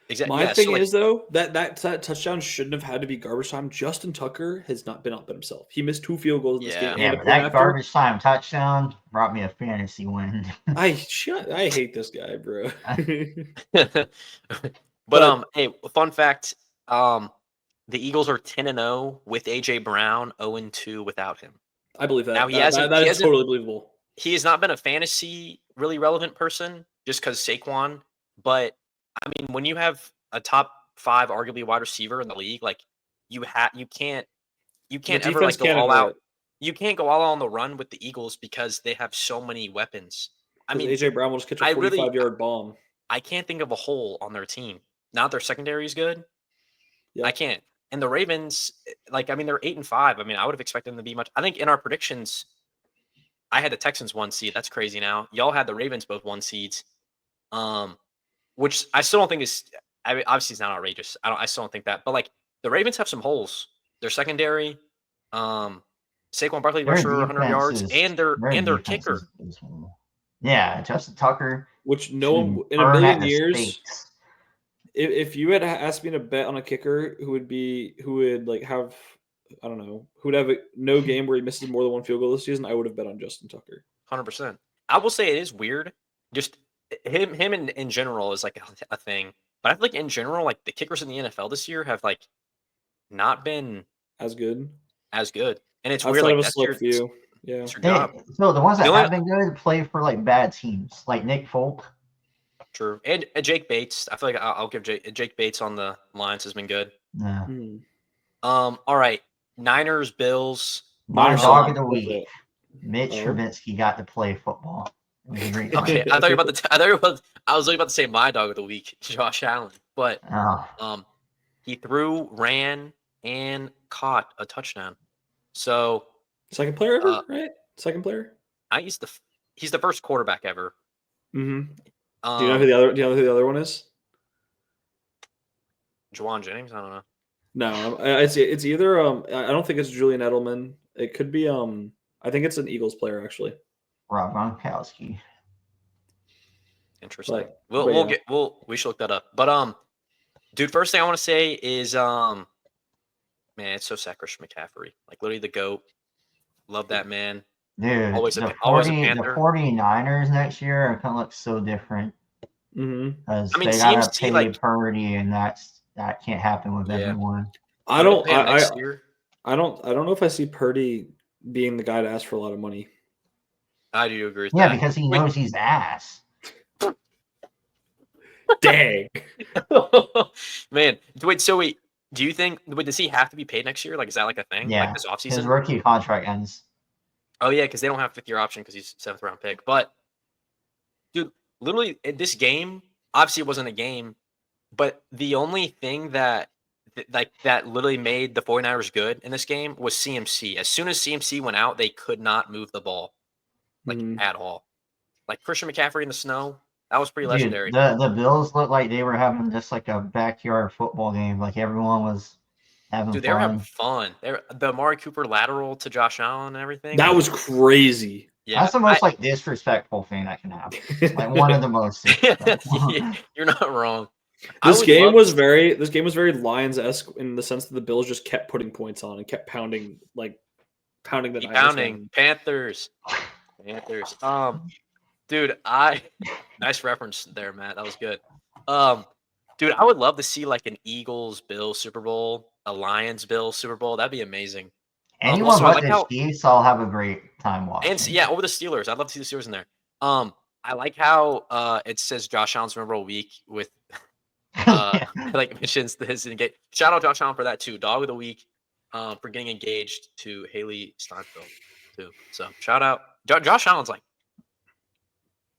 Speaker 1: Exactly.
Speaker 2: My thing is though that touchdown shouldn't have had to be garbage time. Justin Tucker has not been up himself. He missed 2 field goals in this game.
Speaker 3: Yeah, but that garbage time touchdown brought me a fantasy win.
Speaker 2: I hate this guy, bro.
Speaker 1: But hey, fun fact: the Eagles are 10-0 with AJ Brown, 0-2 without him.
Speaker 2: I believe that.
Speaker 1: Now he
Speaker 2: that is totally believable.
Speaker 1: He has not been a fantasy really relevant person just because Saquon. But I mean, when you have a top 5, arguably wide receiver in the league, like you can't ever like go all out. You can't go all out on the run with the Eagles because they have so many weapons. I mean,
Speaker 2: AJ Brown will just catch a 45-yard bomb.
Speaker 1: I can't think of a hole on their team. Now their secondary is good.
Speaker 2: Yeah.
Speaker 1: I can't. And the Ravens, like, I mean, they're 8-5. I mean, I would have expected them to be much. I think in our predictions, I had the Texans 1 seed. That's crazy now. Y'all had the Ravens both 1 seeds. Which I still don't think is. I mean, obviously it's not outrageous. I still don't think that. But like the Ravens have some holes. Their secondary, Saquon Barkley rushed for 100 yards, and their kicker.
Speaker 3: Yeah, Justin Tucker.
Speaker 2: Which no one in a million years. If you had asked me to bet on a kicker who would like have, I don't know, who would have no game where he misses more than 1 field goal this season, I would have bet on Justin Tucker.
Speaker 1: 100%. I will say it is weird. Just him in general is like a thing. But I feel like in general, like the kickers in the NFL this year have like not been
Speaker 2: as good.
Speaker 1: And it's
Speaker 2: outside
Speaker 1: weird. Like
Speaker 2: of a
Speaker 1: that's
Speaker 2: select few. Yeah.
Speaker 3: So the ones that have been good play for like bad teams, like Nick Folk.
Speaker 1: True. And Jake Bates. I feel like I'll give Jake Bates on the Lions has been good.
Speaker 3: Yeah.
Speaker 1: All right. Niners, Bills.
Speaker 3: My dog of the week. Mitch Trubisky got to play football. It was a great
Speaker 1: Okay, I thought you were about I was really about to say my dog of the week, Josh Allen. But he threw, ran, and caught a touchdown. So
Speaker 2: second player ever, right? Second player.
Speaker 1: He's the first quarterback ever.
Speaker 2: Mm-hmm. Do you know who the other one is?
Speaker 1: Juwan Jennings. I don't know.
Speaker 2: No, it's either I don't think it's Julian Edelman. It could be I think it's an Eagles player actually.
Speaker 3: Rob Gronkowski.
Speaker 1: Interesting. We should look that up. But dude, first thing I want to say is man, it's so sad Christian McCaffrey. Like literally the GOAT. Love that man.
Speaker 3: Dude,
Speaker 1: always a
Speaker 3: the
Speaker 1: Panther.
Speaker 3: 49ers next year are gonna look so different.
Speaker 2: Mm-hmm.
Speaker 3: Because they got to pay Purdy, and that's that can't happen with
Speaker 1: Yeah.
Speaker 3: everyone.
Speaker 2: I
Speaker 1: They're gonna
Speaker 2: don't.
Speaker 1: pay him next year.
Speaker 2: I don't know if I see Purdy being the guy to ask for a lot of money.
Speaker 1: I do agree with
Speaker 3: Yeah,
Speaker 1: that.
Speaker 3: because he
Speaker 1: Wait.
Speaker 3: knows he's ass.
Speaker 2: Dang.
Speaker 1: Man, wait. So wait, do you think? Wait, does he have to be paid next year? Like, is that like a thing? Like
Speaker 3: Yeah,
Speaker 1: this
Speaker 3: his
Speaker 1: offseason?
Speaker 3: rookie contract ends.
Speaker 1: Oh yeah, because they don't have fifth year option because he's 7th round pick. But dude, literally in this game, obviously it wasn't a game, but the only thing that that literally made the 49ers good in this game was CMC. As soon as CMC went out, they could not move the ball like at all. Like Christian McCaffrey in the snow, that was pretty
Speaker 3: Dude,
Speaker 1: legendary.
Speaker 3: the Bills looked like they were having just like a backyard football game. Like everyone was having
Speaker 1: Dude, they were having
Speaker 3: fun.
Speaker 1: fun. The Amari Cooper lateral to Josh Allen and everything.
Speaker 2: That was crazy.
Speaker 1: Yeah,
Speaker 3: That's the most like disrespectful thing that can happen. Like one of the most disrespectful.
Speaker 1: You're not wrong.
Speaker 2: This game was very Lions-esque in the sense that the Bills just kept putting points on and kept pounding the Niners.
Speaker 1: Pounding Panthers. Dude, nice reference there, Matt. That was good. Dude, I would love to see like an Eagles-Bills Super Bowl, a Lions-Bills Super Bowl. That'd be amazing.
Speaker 3: Anyone
Speaker 1: Also, I
Speaker 3: but
Speaker 1: like
Speaker 3: the
Speaker 1: how
Speaker 3: Chiefs, I'll have a great time watching.
Speaker 1: and yeah, over the Steelers. I'd love to see the Steelers in there. I like how it says Josh Allen's memorable week with like mentions his engage. Shout out Josh Allen for that too. Dog of the week, for getting engaged to Haley Steinfeld too. So shout out Josh Allen's like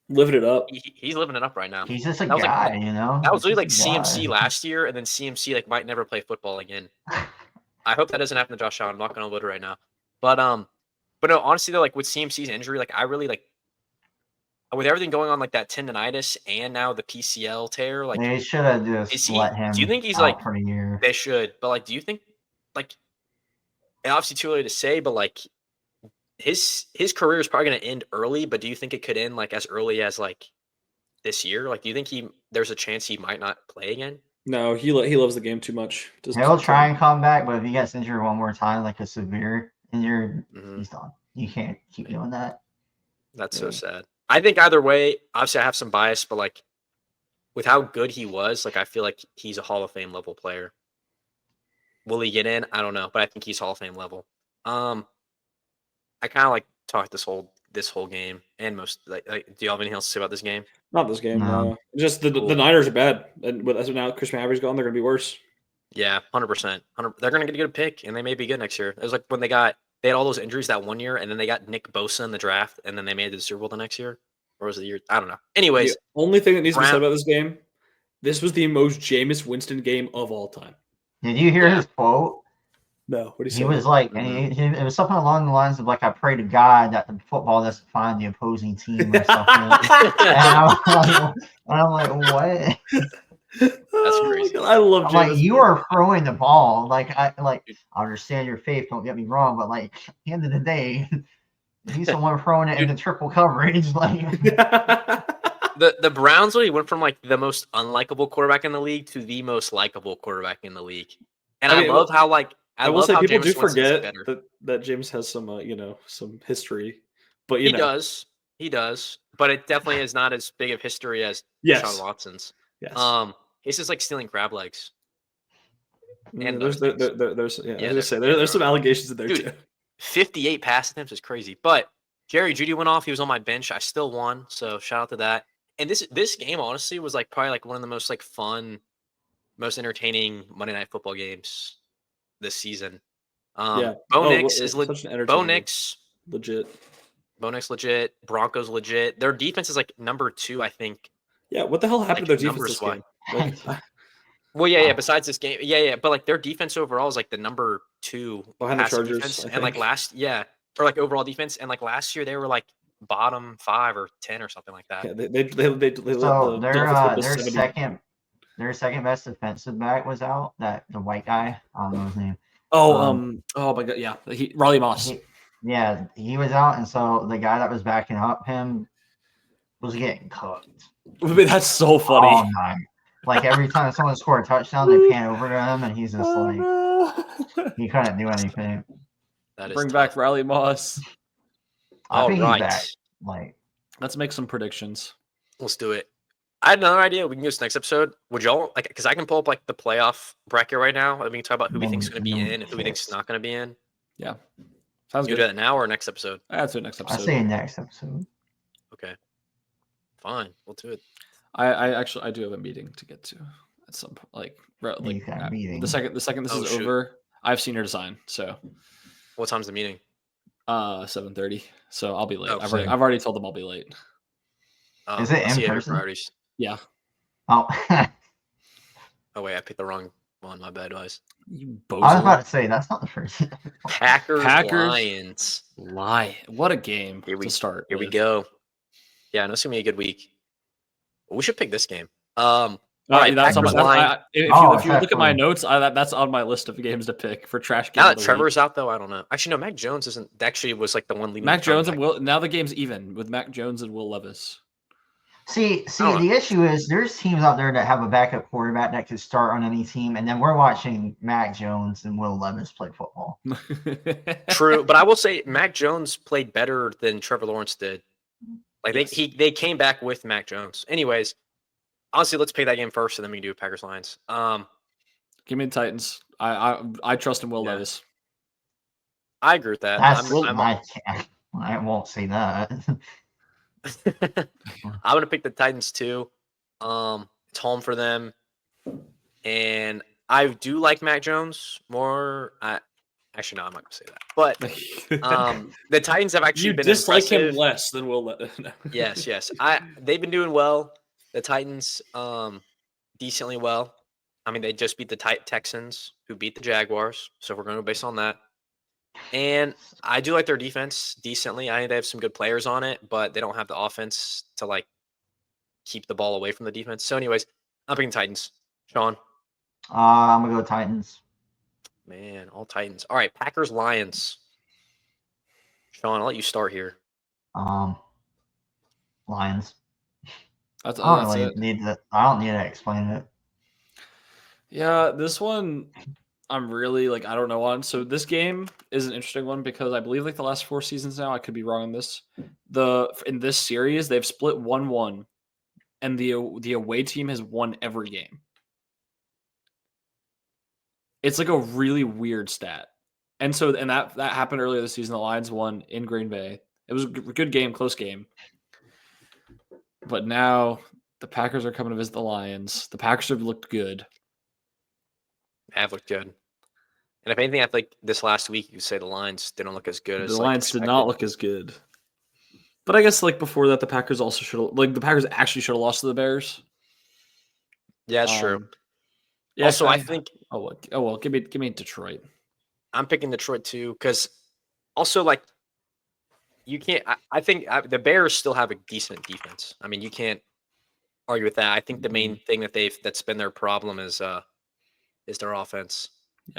Speaker 2: living it up.
Speaker 1: He's living it up right now.
Speaker 3: He's just a
Speaker 1: That was
Speaker 3: guy,
Speaker 1: like,
Speaker 3: you know.
Speaker 1: That was
Speaker 3: He's
Speaker 1: really like
Speaker 3: just a
Speaker 1: CMC
Speaker 3: guy.
Speaker 1: last year, and then CMC like might never play football again. I hope that doesn't happen to Josh Allen. I'm not gonna vote it right now, but no, honestly though, like with CMC's injury, like I really like with everything going on, like that tendonitis and now the PCL tear, like
Speaker 3: They should have
Speaker 1: is
Speaker 3: just
Speaker 1: he?
Speaker 3: let him
Speaker 1: Do you think he's
Speaker 3: out
Speaker 1: like?
Speaker 3: for a year.
Speaker 1: They should, but like, do you think like? And obviously, too early to say, but like his career is probably going to end early. But do you think it could end like as early as like this year? Like, do you think there's a chance he might not play again?
Speaker 2: No, he loves the game too much.
Speaker 3: He'll try and come back, but if he gets injured one more time, like a severe injury,
Speaker 1: Mhm.
Speaker 3: he's done. You can't keep doing that.
Speaker 1: That's so sad. I think either way, obviously I have some bias, but like with how good he was, like I feel like he's a Hall of Fame level player. Will he get in? I don't know, but I think he's Hall of Fame level. I kind of like talked this whole game and most like do you have anything else to say about this game?
Speaker 2: Not this game,
Speaker 3: No.
Speaker 2: no. Just the
Speaker 1: Cool.
Speaker 2: Niners are bad, and with now Chris McCaffrey's gone, they're gonna be worse.
Speaker 1: Yeah, 100%. They're gonna get a good pick, and they may be good next year. It was like when they had all those injuries that one year, and then they got Nick Bosa in the draft, and then they made it to the Super Bowl the next year, or was it the year? I don't know. Anyways,
Speaker 2: The only thing that needs to be said
Speaker 1: Brown-
Speaker 2: about this game, this was the most Jameis Winston game of all time.
Speaker 3: Did you hear
Speaker 1: Yeah.
Speaker 3: his quote?
Speaker 2: No, what do you say?
Speaker 3: He was like, and it was something along the lines of like, "I pray to God that the football doesn't find the opposing team or something." and I'm like, what?
Speaker 1: That's crazy.
Speaker 2: I love
Speaker 3: I'm
Speaker 2: Jameis.
Speaker 3: like, you are throwing the ball. Like I understand your faith. Don't get me wrong, but like at the end of the day, he's the one throwing it into triple coverage. Like
Speaker 1: the Browns really went from like the most unlikable quarterback in the league to the most likable quarterback in the league, and I love how like
Speaker 2: I will say
Speaker 1: how
Speaker 2: people
Speaker 1: Jameis
Speaker 2: do
Speaker 1: Winston's
Speaker 2: forget
Speaker 1: better.
Speaker 2: that James has some some history, but
Speaker 1: He does, but it definitely is not as big of history as Deshaun Watson's.
Speaker 2: Yes.
Speaker 1: It's just like stealing crab legs.
Speaker 2: And
Speaker 1: there's
Speaker 2: there's some allegations in there too.
Speaker 1: 58 pass attempts is crazy. But Jerry Jeudy went off. He was on my bench. I still won. So shout out to that. And this game honestly was like probably like one of the most like fun, most entertaining Monday Night Football games this season. Bo Nix is Bo Nix
Speaker 2: legit.
Speaker 1: Bo Nix legit. Broncos legit. Their defense is like number 2, I think.
Speaker 2: Yeah, what the hell happened to their defense this game?
Speaker 1: Well, yeah. Besides this game, yeah. But like their defense overall is like the number 2
Speaker 2: behind the Chargers,
Speaker 1: defense, and like or like overall defense, and like last year they were like bottom 5 or 10 or something like that.
Speaker 3: Yeah, their second best defensive back was out. That the white guy, I don't know his name.
Speaker 2: Oh my god, yeah, Riley Moss.
Speaker 3: He was out, and so the guy that was backing up him was getting cooked.
Speaker 2: That's so funny.
Speaker 3: All night. Like every time someone scored a touchdown, they pan over to him, and he's just he couldn't do anything.
Speaker 2: Bring back Riley Moss.
Speaker 3: I think he's back. Like,
Speaker 2: let's make some predictions.
Speaker 1: Let's do it. I had another idea. We can do this next episode. Would y'all like? Because I can pull up like the playoff bracket right now, and we can talk about who we think's going to be in and who we think's not going to be in.
Speaker 4: Yeah, sounds
Speaker 1: You
Speaker 4: good.
Speaker 1: do that now or next episode?
Speaker 4: That's it. Next
Speaker 3: I
Speaker 4: episode.
Speaker 3: say next episode.
Speaker 1: Okay, fine. We'll do it.
Speaker 4: I actually do have a meeting to get to at some point. Like
Speaker 3: You got a meeting.
Speaker 4: the second this
Speaker 1: Oh,
Speaker 4: is
Speaker 1: shoot.
Speaker 4: over, I have senior design. So
Speaker 1: What time's the meeting?
Speaker 4: 7:30. So I'll be late.
Speaker 1: Oh,
Speaker 4: I've
Speaker 1: sick.
Speaker 4: already told them I'll be late.
Speaker 3: Is it
Speaker 1: I'll
Speaker 3: in
Speaker 1: see you at your
Speaker 3: person?
Speaker 1: priorities.
Speaker 4: Yeah.
Speaker 3: Oh, I
Speaker 1: Oh wait, I picked the wrong one. My bad, guys.
Speaker 4: You
Speaker 3: was
Speaker 4: bozo.
Speaker 3: about to say that's not the first.
Speaker 1: Packers,
Speaker 4: Packers.
Speaker 1: Lions.
Speaker 4: Lie. What a game
Speaker 1: Here we-
Speaker 4: to start.
Speaker 1: Here we
Speaker 4: with.
Speaker 1: go. Yeah, I know it's gonna be a good week. Well, we should pick this game.
Speaker 4: Right, that's on my,
Speaker 1: Packers, Lions.
Speaker 4: if
Speaker 3: Oh,
Speaker 4: you look at my
Speaker 3: definitely.
Speaker 4: notes, that's on my list of games to pick for trash game.
Speaker 1: Now
Speaker 4: of
Speaker 1: that
Speaker 4: the
Speaker 1: Trevor's out, though, I don't know. Actually, no. Mac Jones isn't. Actually, was like the one leading.
Speaker 4: Mac
Speaker 1: the charge
Speaker 4: Jones and
Speaker 1: back.
Speaker 4: Will. Now the game's even with Mac Jones and Will Levis.
Speaker 3: See,
Speaker 1: don't know.
Speaker 3: the issue is there's teams out there that have a backup quarterback that could start on any team, and then we're watching Mac Jones and Will Levis play football.
Speaker 1: True, but I will say Mac Jones played better than Trevor Lawrence did. Like
Speaker 4: Yes.
Speaker 1: they came back with Mac Jones. Anyways, honestly, let's pick that game first, and then we can do Packers Lions.
Speaker 4: Give me the Titans. I trust in Will
Speaker 1: Yeah.
Speaker 4: Levis.
Speaker 1: I agree with that.
Speaker 3: That's
Speaker 1: I'm
Speaker 3: I won't say that.
Speaker 1: I'm gonna pick the Titans too. It's home for them, and I do like Mac Jones more. Actually, no, I'm not gonna say that. But the Titans have actually
Speaker 4: you
Speaker 1: been
Speaker 4: dislike
Speaker 1: impressive.
Speaker 4: him less than Will Levis.
Speaker 1: Yes. They've been doing well. The Titans, decently well. I mean, they just beat the Texans, who beat the Jaguars. So we're going to go based on that. And I do like their defense decently. I think they have some good players on it, but they don't have the offense to like keep the ball away from the defense. So, anyways, I'm picking Titans. Sean,
Speaker 3: I'm gonna go Titans.
Speaker 1: man, all Titans. All right, Packers Lions. Sean, I'll let you start here.
Speaker 3: Lions.
Speaker 4: That's
Speaker 3: I don't really
Speaker 4: it.
Speaker 3: need to. I don't need to explain it.
Speaker 4: Yeah, this one I'm really like I don't know on. So this game is an interesting one because I believe like the last 4 seasons now, I could be wrong on this. In this series, they've split 1-1, and the away team has won every game. It's like a really weird stat. And that happened earlier this season. The Lions won in Green Bay. It was a good game, close game. But now the Packers are coming to visit the Lions. The Packers have looked good.
Speaker 1: Have looked good. And if anything, I think this last week you could say the Lions didn't look as good as
Speaker 4: The
Speaker 1: like,
Speaker 4: Lions did
Speaker 1: expected.
Speaker 4: not look as good. But I guess like before that, the Packers also should have the Packers actually should have lost to the Bears.
Speaker 1: Yeah, that's true.
Speaker 4: Yeah,
Speaker 1: Also, I think
Speaker 4: oh well, give me Detroit.
Speaker 1: I'm picking Detroit too because also like you can't. I think the Bears still have a decent defense. I mean, you can't argue with that. I think the main thing that's been their problem is their offense.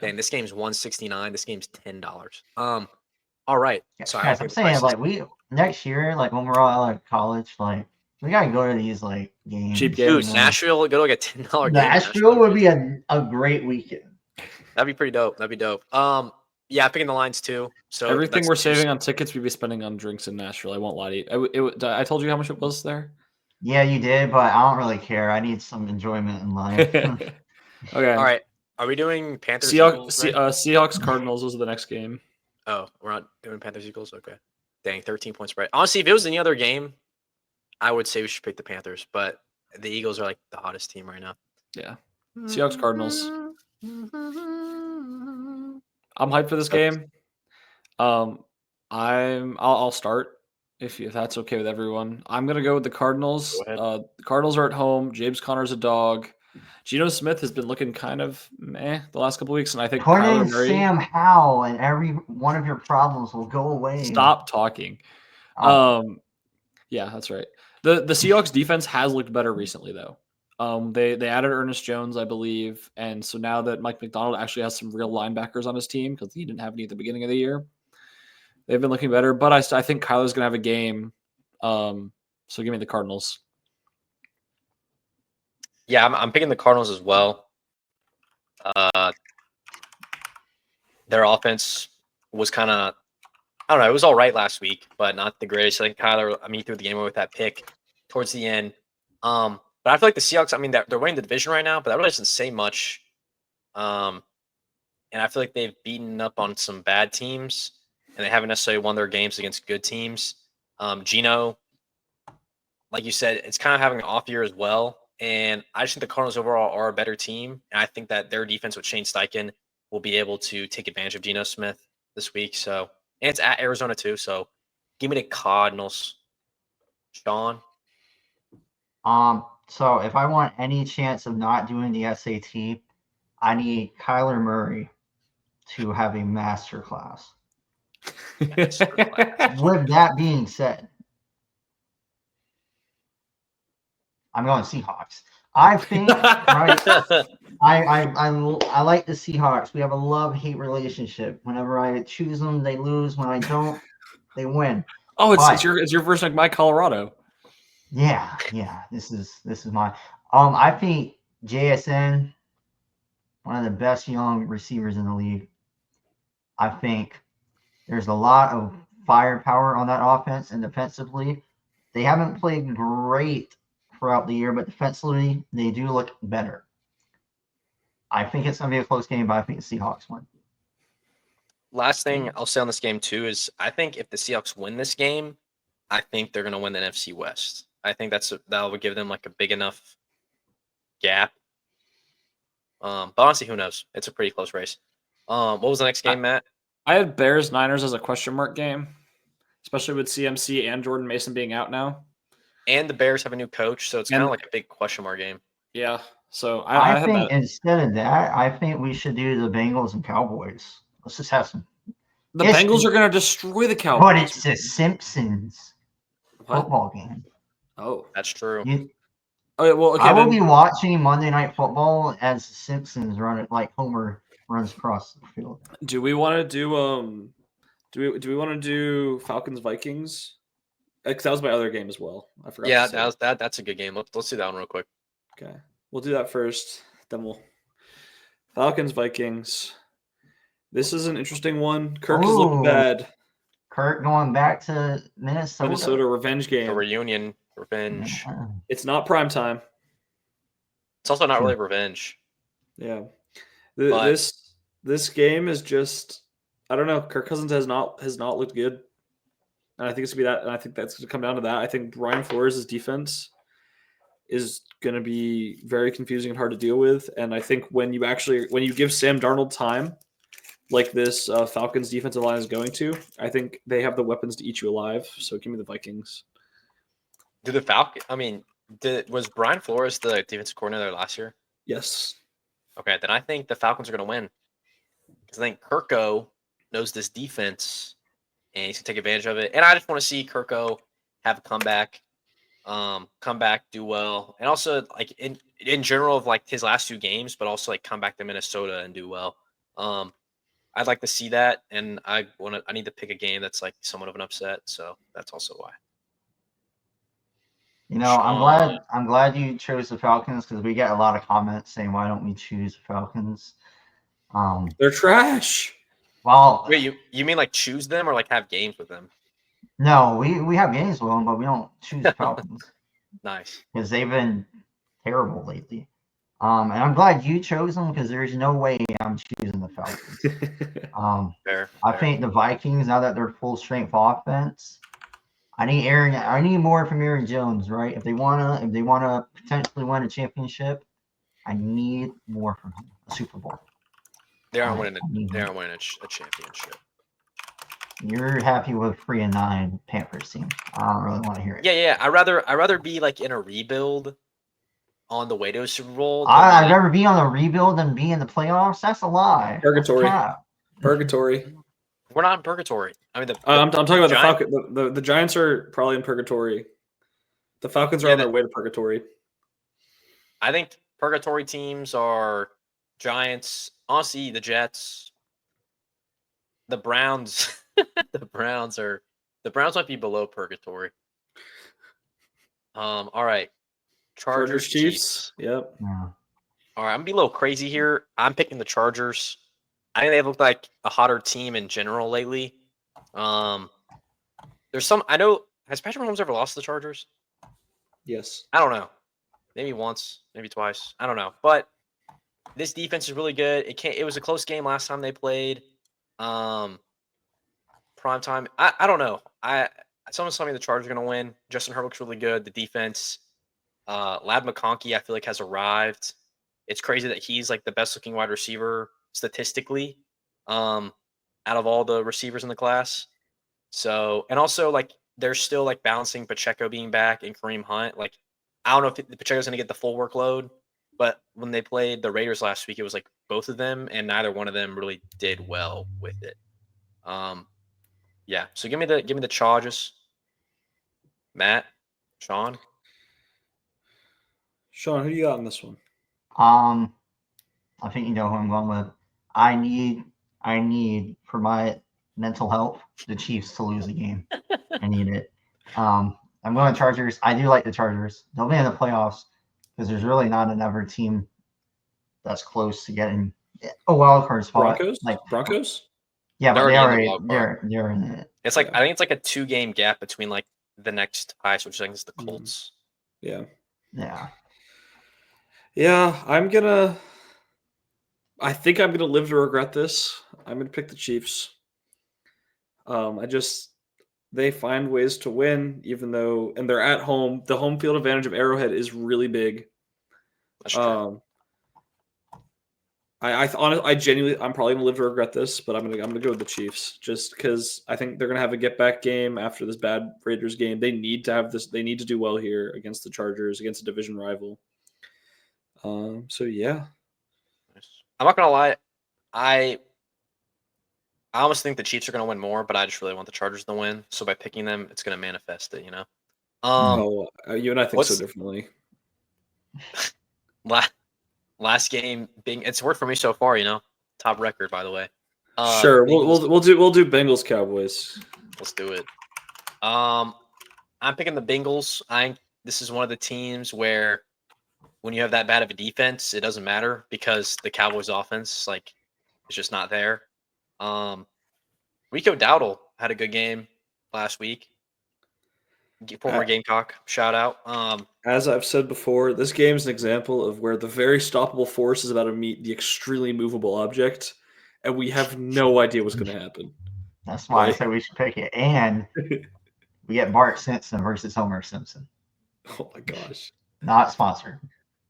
Speaker 4: Yeah.
Speaker 1: And this game's $169. This game's $10. All right. Sorry,
Speaker 3: Guys, I'm saying like we next year, like when we're all out of college, like we gotta go to these like games.
Speaker 4: Cheap
Speaker 1: dude,
Speaker 4: games.
Speaker 1: Nashville, go to like a $10 game.
Speaker 3: Nashville would be a great weekend.
Speaker 1: That'd be pretty dope. That'd be dope. Yeah, picking the Lions too. So
Speaker 4: Everything
Speaker 1: that's
Speaker 4: we're
Speaker 1: two-
Speaker 4: saving on tickets, we'd be spending on drinks in Nashville. I won't lie to you. I told you how much it was there.
Speaker 3: Yeah, you did, but I don't really care. I need some enjoyment in life.
Speaker 4: Okay.
Speaker 1: All right. Are we doing Panthers?
Speaker 4: Seahawks,
Speaker 1: Eagles, right?
Speaker 4: Seahawks, Cardinals was the next game.
Speaker 1: Oh, we're not doing Panthers Eagles? Okay. Dang, 13-point spread. Honestly, if it was any other game, I would say we should pick the Panthers, but the Eagles are like the hottest team right now.
Speaker 4: Yeah. Seahawks, Cardinals. I'm hyped for this game. I'll start if that's okay with everyone. I'm gonna go with the Cardinals.
Speaker 1: Go ahead.
Speaker 4: The Cardinals are at home. James Conner's a dog. Geno Smith has been looking kind of meh the last couple weeks, and I think
Speaker 3: Put
Speaker 4: Kyler
Speaker 3: in
Speaker 4: Murray.
Speaker 3: Sam Howell, and every one of your problems will go away.
Speaker 4: Stop talking.
Speaker 3: Oh,
Speaker 4: Yeah, that's right. The Seahawks defense has looked better recently, though. They added Ernest Jones, I believe, and so now that Mike McDonald actually has some real linebackers on his team because he didn't have any at the beginning of the year, they've been looking better. But I think Kyler's gonna have a game. So give me the Cardinals.
Speaker 1: Yeah, I'm picking the Cardinals as well. Their offense was kind of, I don't know, it was all right last week, but not the greatest. I think Kyler, he threw the game away with that pick towards the end. But I feel like the Seahawks, I mean, they're winning the division right now, but that really doesn't say much. And I feel like they've beaten up on some bad teams, and they haven't necessarily won their games against good teams. Gino, like you said, it's kind of having an off year as well. And I just think the Cardinals overall are a better team. And I think that their defense with Shane Steichen will be able to take advantage of Geno Smith this week. So, and it's at Arizona too. So give me the Cardinals. Sean?
Speaker 3: So if I want any chance of not doing the SAT, I need Kyler Murray to have a master class. With that being said, I'm going Seahawks. I think right. I like the Seahawks. We have a love-hate relationship. Whenever I choose them, they lose. When I don't, they win.
Speaker 4: Oh, it's
Speaker 3: But-
Speaker 4: your version of my Colorado.
Speaker 3: Yeah. This is my. I think JSN, one of the best young receivers in the league. I think there's a lot of firepower on that offense, and defensively, they haven't played great throughout the year, but defensively, they do look better. I think it's going to be a close game, but I think the Seahawks win.
Speaker 1: Last thing I'll say on this game too is I think if the Seahawks win this game, I think they're going to win the NFC West. I think that will give them like a big enough gap. But honestly, who knows? It's a pretty close race. What was the next game, Matt?
Speaker 4: I had Bears Niners as a question mark game, especially with CMC and Jordan Mason being out now.
Speaker 1: And the Bears have a new coach, so it's kind of like a big question mark game.
Speaker 4: Yeah. So
Speaker 3: I
Speaker 4: had
Speaker 3: think
Speaker 4: that.
Speaker 3: instead of that, I think we should do the Bengals and Cowboys. Let's just have some.
Speaker 4: The
Speaker 3: It's-
Speaker 4: Bengals are going to destroy the Cowboys.
Speaker 3: But it's the Simpsons
Speaker 4: What?
Speaker 3: football game.
Speaker 4: Oh.
Speaker 1: That's true.
Speaker 4: Okay, well, okay.
Speaker 3: I will
Speaker 4: then-
Speaker 3: be watching Monday Night Football as the Simpsons run it like Homer runs across the field.
Speaker 4: Do we want to do do we want to do Falcons Vikings? Because that was my other game as well. I forgot.
Speaker 1: Yeah,
Speaker 4: to say.
Speaker 1: that's a good game. Let's do that one real quick.
Speaker 4: Okay. We'll do that first. Then we'll Falcons Vikings. This is an interesting one. Kirk has looked
Speaker 3: Ooh.
Speaker 4: bad.
Speaker 3: Kirk going back to Minnesota.
Speaker 4: Minnesota revenge
Speaker 1: A
Speaker 4: game.
Speaker 1: reunion, revenge.
Speaker 3: Yeah.
Speaker 4: It's not prime time.
Speaker 1: It's also not really revenge.
Speaker 4: Yeah.
Speaker 1: But-
Speaker 4: This game is just I don't know. Kirk Cousins has not looked good. And I think it's gonna be that, and I think that's gonna come down to that. I think Brian Flores' defense is gonna be very confusing and hard to deal with. And I think when you give Sam Darnold time, like this Falcons defensive line is going to, I think they have the weapons to eat you alive. So give me the Vikings.
Speaker 1: Do the Falcons? I mean, was Brian Flores the defensive coordinator last year?
Speaker 4: Yes.
Speaker 1: Okay, then I think the Falcons are going to win because I think Kirko knows this defense and he's going to take advantage of it. And I just want to see Kirko have a comeback, do well, and also like in general of like his last two games, but also like come back to Minnesota and do well. I'd like to see that, and I need to pick a game that's like somewhat of an upset, so that's also why.
Speaker 3: You know, I'm glad you chose the Falcons because we get a lot of comments saying why don't we choose the Falcons?
Speaker 4: They're trash.
Speaker 3: Well,
Speaker 1: Wait, you mean like choose them or like have games with them?
Speaker 3: no, we have games with them, but we don't choose the Falcons
Speaker 1: Nice.
Speaker 3: because they've been terrible lately. And I'm glad you chose them because there's no way I'm choosing the Falcons.
Speaker 1: Fair.
Speaker 3: I think the Vikings, now that they're full strength offense, I need more from Aaron Jones, right? If they wanna potentially win a championship, I need more from him. A Super Bowl.
Speaker 1: They aren't
Speaker 3: I
Speaker 1: winning.
Speaker 3: need
Speaker 1: They
Speaker 3: him.
Speaker 1: aren't winning a championship.
Speaker 3: You're happy with 3-9 Panthers team. I don't really want to hear it.
Speaker 1: Yeah. I'd rather be like in a rebuild on the way to a Super Bowl. than,
Speaker 3: I'd
Speaker 1: like-
Speaker 3: rather be on the rebuild than be in the playoffs. That's a lie. That's
Speaker 4: Purgatory.
Speaker 3: cap.
Speaker 4: Purgatory.
Speaker 1: We're not in purgatory. I mean,
Speaker 4: I'm talking about the
Speaker 1: Giant-
Speaker 4: Falcons. The Giants are probably in purgatory. The Falcons are
Speaker 1: Yeah,
Speaker 4: on their way to purgatory.
Speaker 1: I think purgatory teams are Giants, honestly, the Jets, the Browns. The Browns might be below purgatory. All right. Chargers, Chiefs.
Speaker 4: Yep.
Speaker 3: Yeah.
Speaker 1: All right, I'm gonna be a little crazy here. I'm picking the Chargers. I think they've looked like a hotter team in general lately. There's some I know. Has Patrick Mahomes ever lost to the Chargers?
Speaker 4: Yes.
Speaker 1: I don't know. maybe once, maybe twice. I don't know. But this defense is really good. It was a close game last time they played. Prime time. I don't know. Someone's telling me the Chargers are gonna win. Justin Herbert's really good. The defense. Lad McConkey, I feel like, has arrived. It's crazy that he's like the best looking wide receiver statistically, out of all the receivers in the class. So, and also like they're still like balancing Pacheco being back and Kareem Hunt. Like, I don't know if Pacheco's going to get the full workload, but when they played the Raiders last week, it was like both of them, and neither one of them really did well with it. Yeah. So give me the Chargers. Matt, Sean.
Speaker 2: Sean, who do you got in this one?
Speaker 3: I think you know who I'm going with. I need for my mental health the Chiefs to lose the game. I need it. I'm going Chargers. I do like the Chargers. They'll be in the playoffs because there's really not another team that's close to getting a wild card spot.
Speaker 2: Broncos?
Speaker 3: Like
Speaker 2: Broncos?
Speaker 3: yeah, but
Speaker 1: They're
Speaker 3: they
Speaker 1: already in the
Speaker 3: already
Speaker 1: wild card.
Speaker 3: they're in it.
Speaker 1: It's like
Speaker 2: Yeah.
Speaker 1: I think it's like a 2-game gap between like the next highest, which I think is the
Speaker 2: Mhm.
Speaker 1: Colts.
Speaker 2: Yeah.
Speaker 3: Yeah.
Speaker 2: Yeah, I think I'm gonna live to regret this. I'm gonna pick the Chiefs. They find ways to win, even though, and they're at home. The home field advantage of Arrowhead is really big.
Speaker 1: That's true.
Speaker 2: I genuinely, I'm probably gonna live to regret this, but I'm gonna go with the Chiefs just because I think they're gonna have a get back game after this bad Raiders game. They need to have this. They need to do well here against the Chargers, against a division rival. So yeah,
Speaker 1: I'm not gonna lie, I almost think the Chiefs are gonna win more, but I just really want the Chargers to win. So by picking them, it's gonna manifest it, you know.
Speaker 2: you and I think so
Speaker 1: what's-
Speaker 2: differently.
Speaker 1: Last game being it's worked for me so far, you know. Top record, by the way.
Speaker 2: Sure,
Speaker 1: Bengals-
Speaker 2: we'll do Bengals Cowboys.
Speaker 1: Let's do it. I'm picking the Bengals. This is one of the teams where when you have that bad of a defense, it doesn't matter because the Cowboys offense, like, is just not there. Rico Dowdle had a good game last week. Former Gamecock, shout out.
Speaker 2: As I've said before, this game is an example of where the very stoppable force is about to meet the extremely movable object, and we have no idea what's going to happen.
Speaker 3: That's why I
Speaker 2: Right.
Speaker 3: said we should pick it. And we get Bart Simpson versus Homer Simpson.
Speaker 2: Oh my gosh.
Speaker 3: Not sponsored.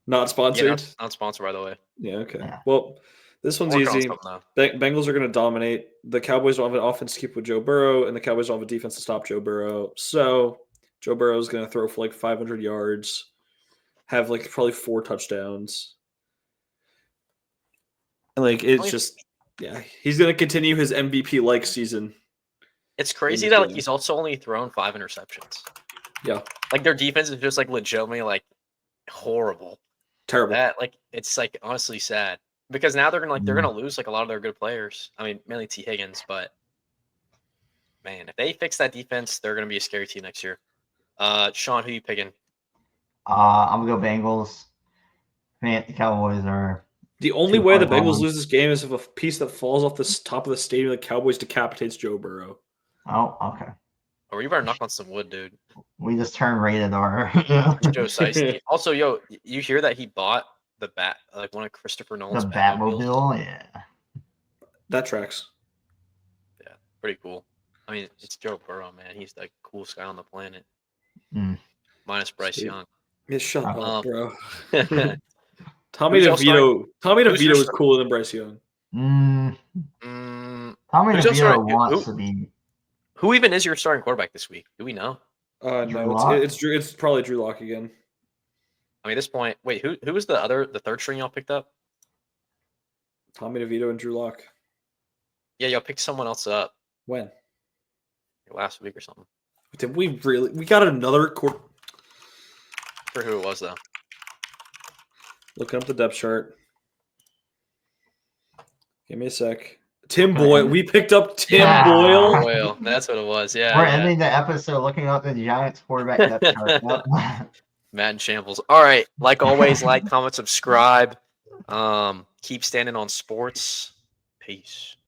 Speaker 2: Not
Speaker 1: Yeah,
Speaker 2: sponsored?
Speaker 1: not sponsored, by the way.
Speaker 2: Yeah, okay.
Speaker 3: Yeah.
Speaker 2: Well, this one's
Speaker 1: Working on
Speaker 2: easy.
Speaker 1: something, though.
Speaker 2: Bengals are going to dominate. The Cowboys don't have an offense to keep with Joe Burrow, and the Cowboys don't have a defense to stop Joe Burrow. So Joe Burrow is going to throw for like 500 yards, have like probably 4 touchdowns. And like it's just, yeah, he's going to continue his MVP-like season.
Speaker 1: It's crazy
Speaker 2: this
Speaker 1: that like
Speaker 2: game.
Speaker 1: he's also only thrown 5 interceptions.
Speaker 2: Yeah,
Speaker 1: Like their defense is just like legitimately like horrible.
Speaker 2: terrible.
Speaker 1: That like it's like honestly sad because now they're gonna lose like a lot of their good players. I mean, mainly T Higgins, but man, if they fix that defense, they're gonna be a scary team next year. Sean, who you picking?
Speaker 3: I'm gonna go Bengals. Man, the Cowboys are.
Speaker 2: The only
Speaker 3: Too
Speaker 2: way the
Speaker 3: far
Speaker 2: Bengals
Speaker 3: gone.
Speaker 2: lose this game is if a piece that falls off the top of the stadium, the Cowboys decapitates Joe Burrow.
Speaker 3: Oh, okay.
Speaker 1: Or you better knock on some wood, dude.
Speaker 3: We just turned rated R.
Speaker 1: Joe Shiesty. Also, yo, you hear that he bought the bat, like one of Christopher Nolan's
Speaker 3: The
Speaker 1: Batmobiles?
Speaker 3: Batmobile, yeah.
Speaker 2: That tracks.
Speaker 1: Yeah, pretty cool. I mean, it's Joe Burrow, man. He's the coolest guy on the planet.
Speaker 3: Mm.
Speaker 1: Minus Bryce
Speaker 2: Sweet.
Speaker 1: Young.
Speaker 2: Yeah, shut up, bro.
Speaker 1: Mm,
Speaker 2: Tommy
Speaker 1: Who's your
Speaker 2: DeVito is
Speaker 1: star-
Speaker 2: cooler than Bryce Young.
Speaker 3: Tommy
Speaker 1: Who's your
Speaker 3: DeVito
Speaker 1: starting-
Speaker 3: wants
Speaker 1: who-
Speaker 3: to be.
Speaker 1: who even is your starting quarterback this week? Do we know?
Speaker 2: No,
Speaker 3: Drew Lock?
Speaker 2: it's probably Drew Lock again.
Speaker 1: I mean, at this point, wait, who was the third string y'all picked up?
Speaker 2: Tommy DeVito and Drew Lock.
Speaker 1: Yeah, y'all picked someone else up
Speaker 2: When?
Speaker 1: last week or something.
Speaker 2: Did we really? We got another quarter.
Speaker 1: I forget who it was though.
Speaker 2: Looking up the depth chart. Give me a sec. Tim Boyle. We picked up Tim
Speaker 3: Yeah.
Speaker 2: Boyle.
Speaker 1: Boyle, that's what it was. Yeah,
Speaker 3: We're
Speaker 1: yeah.
Speaker 3: ending the episode looking up the Giants quarterback depth chart. Yep.
Speaker 1: Matt in shambles. All right, like always, like, comment, subscribe. Keep standing on sports. Peace.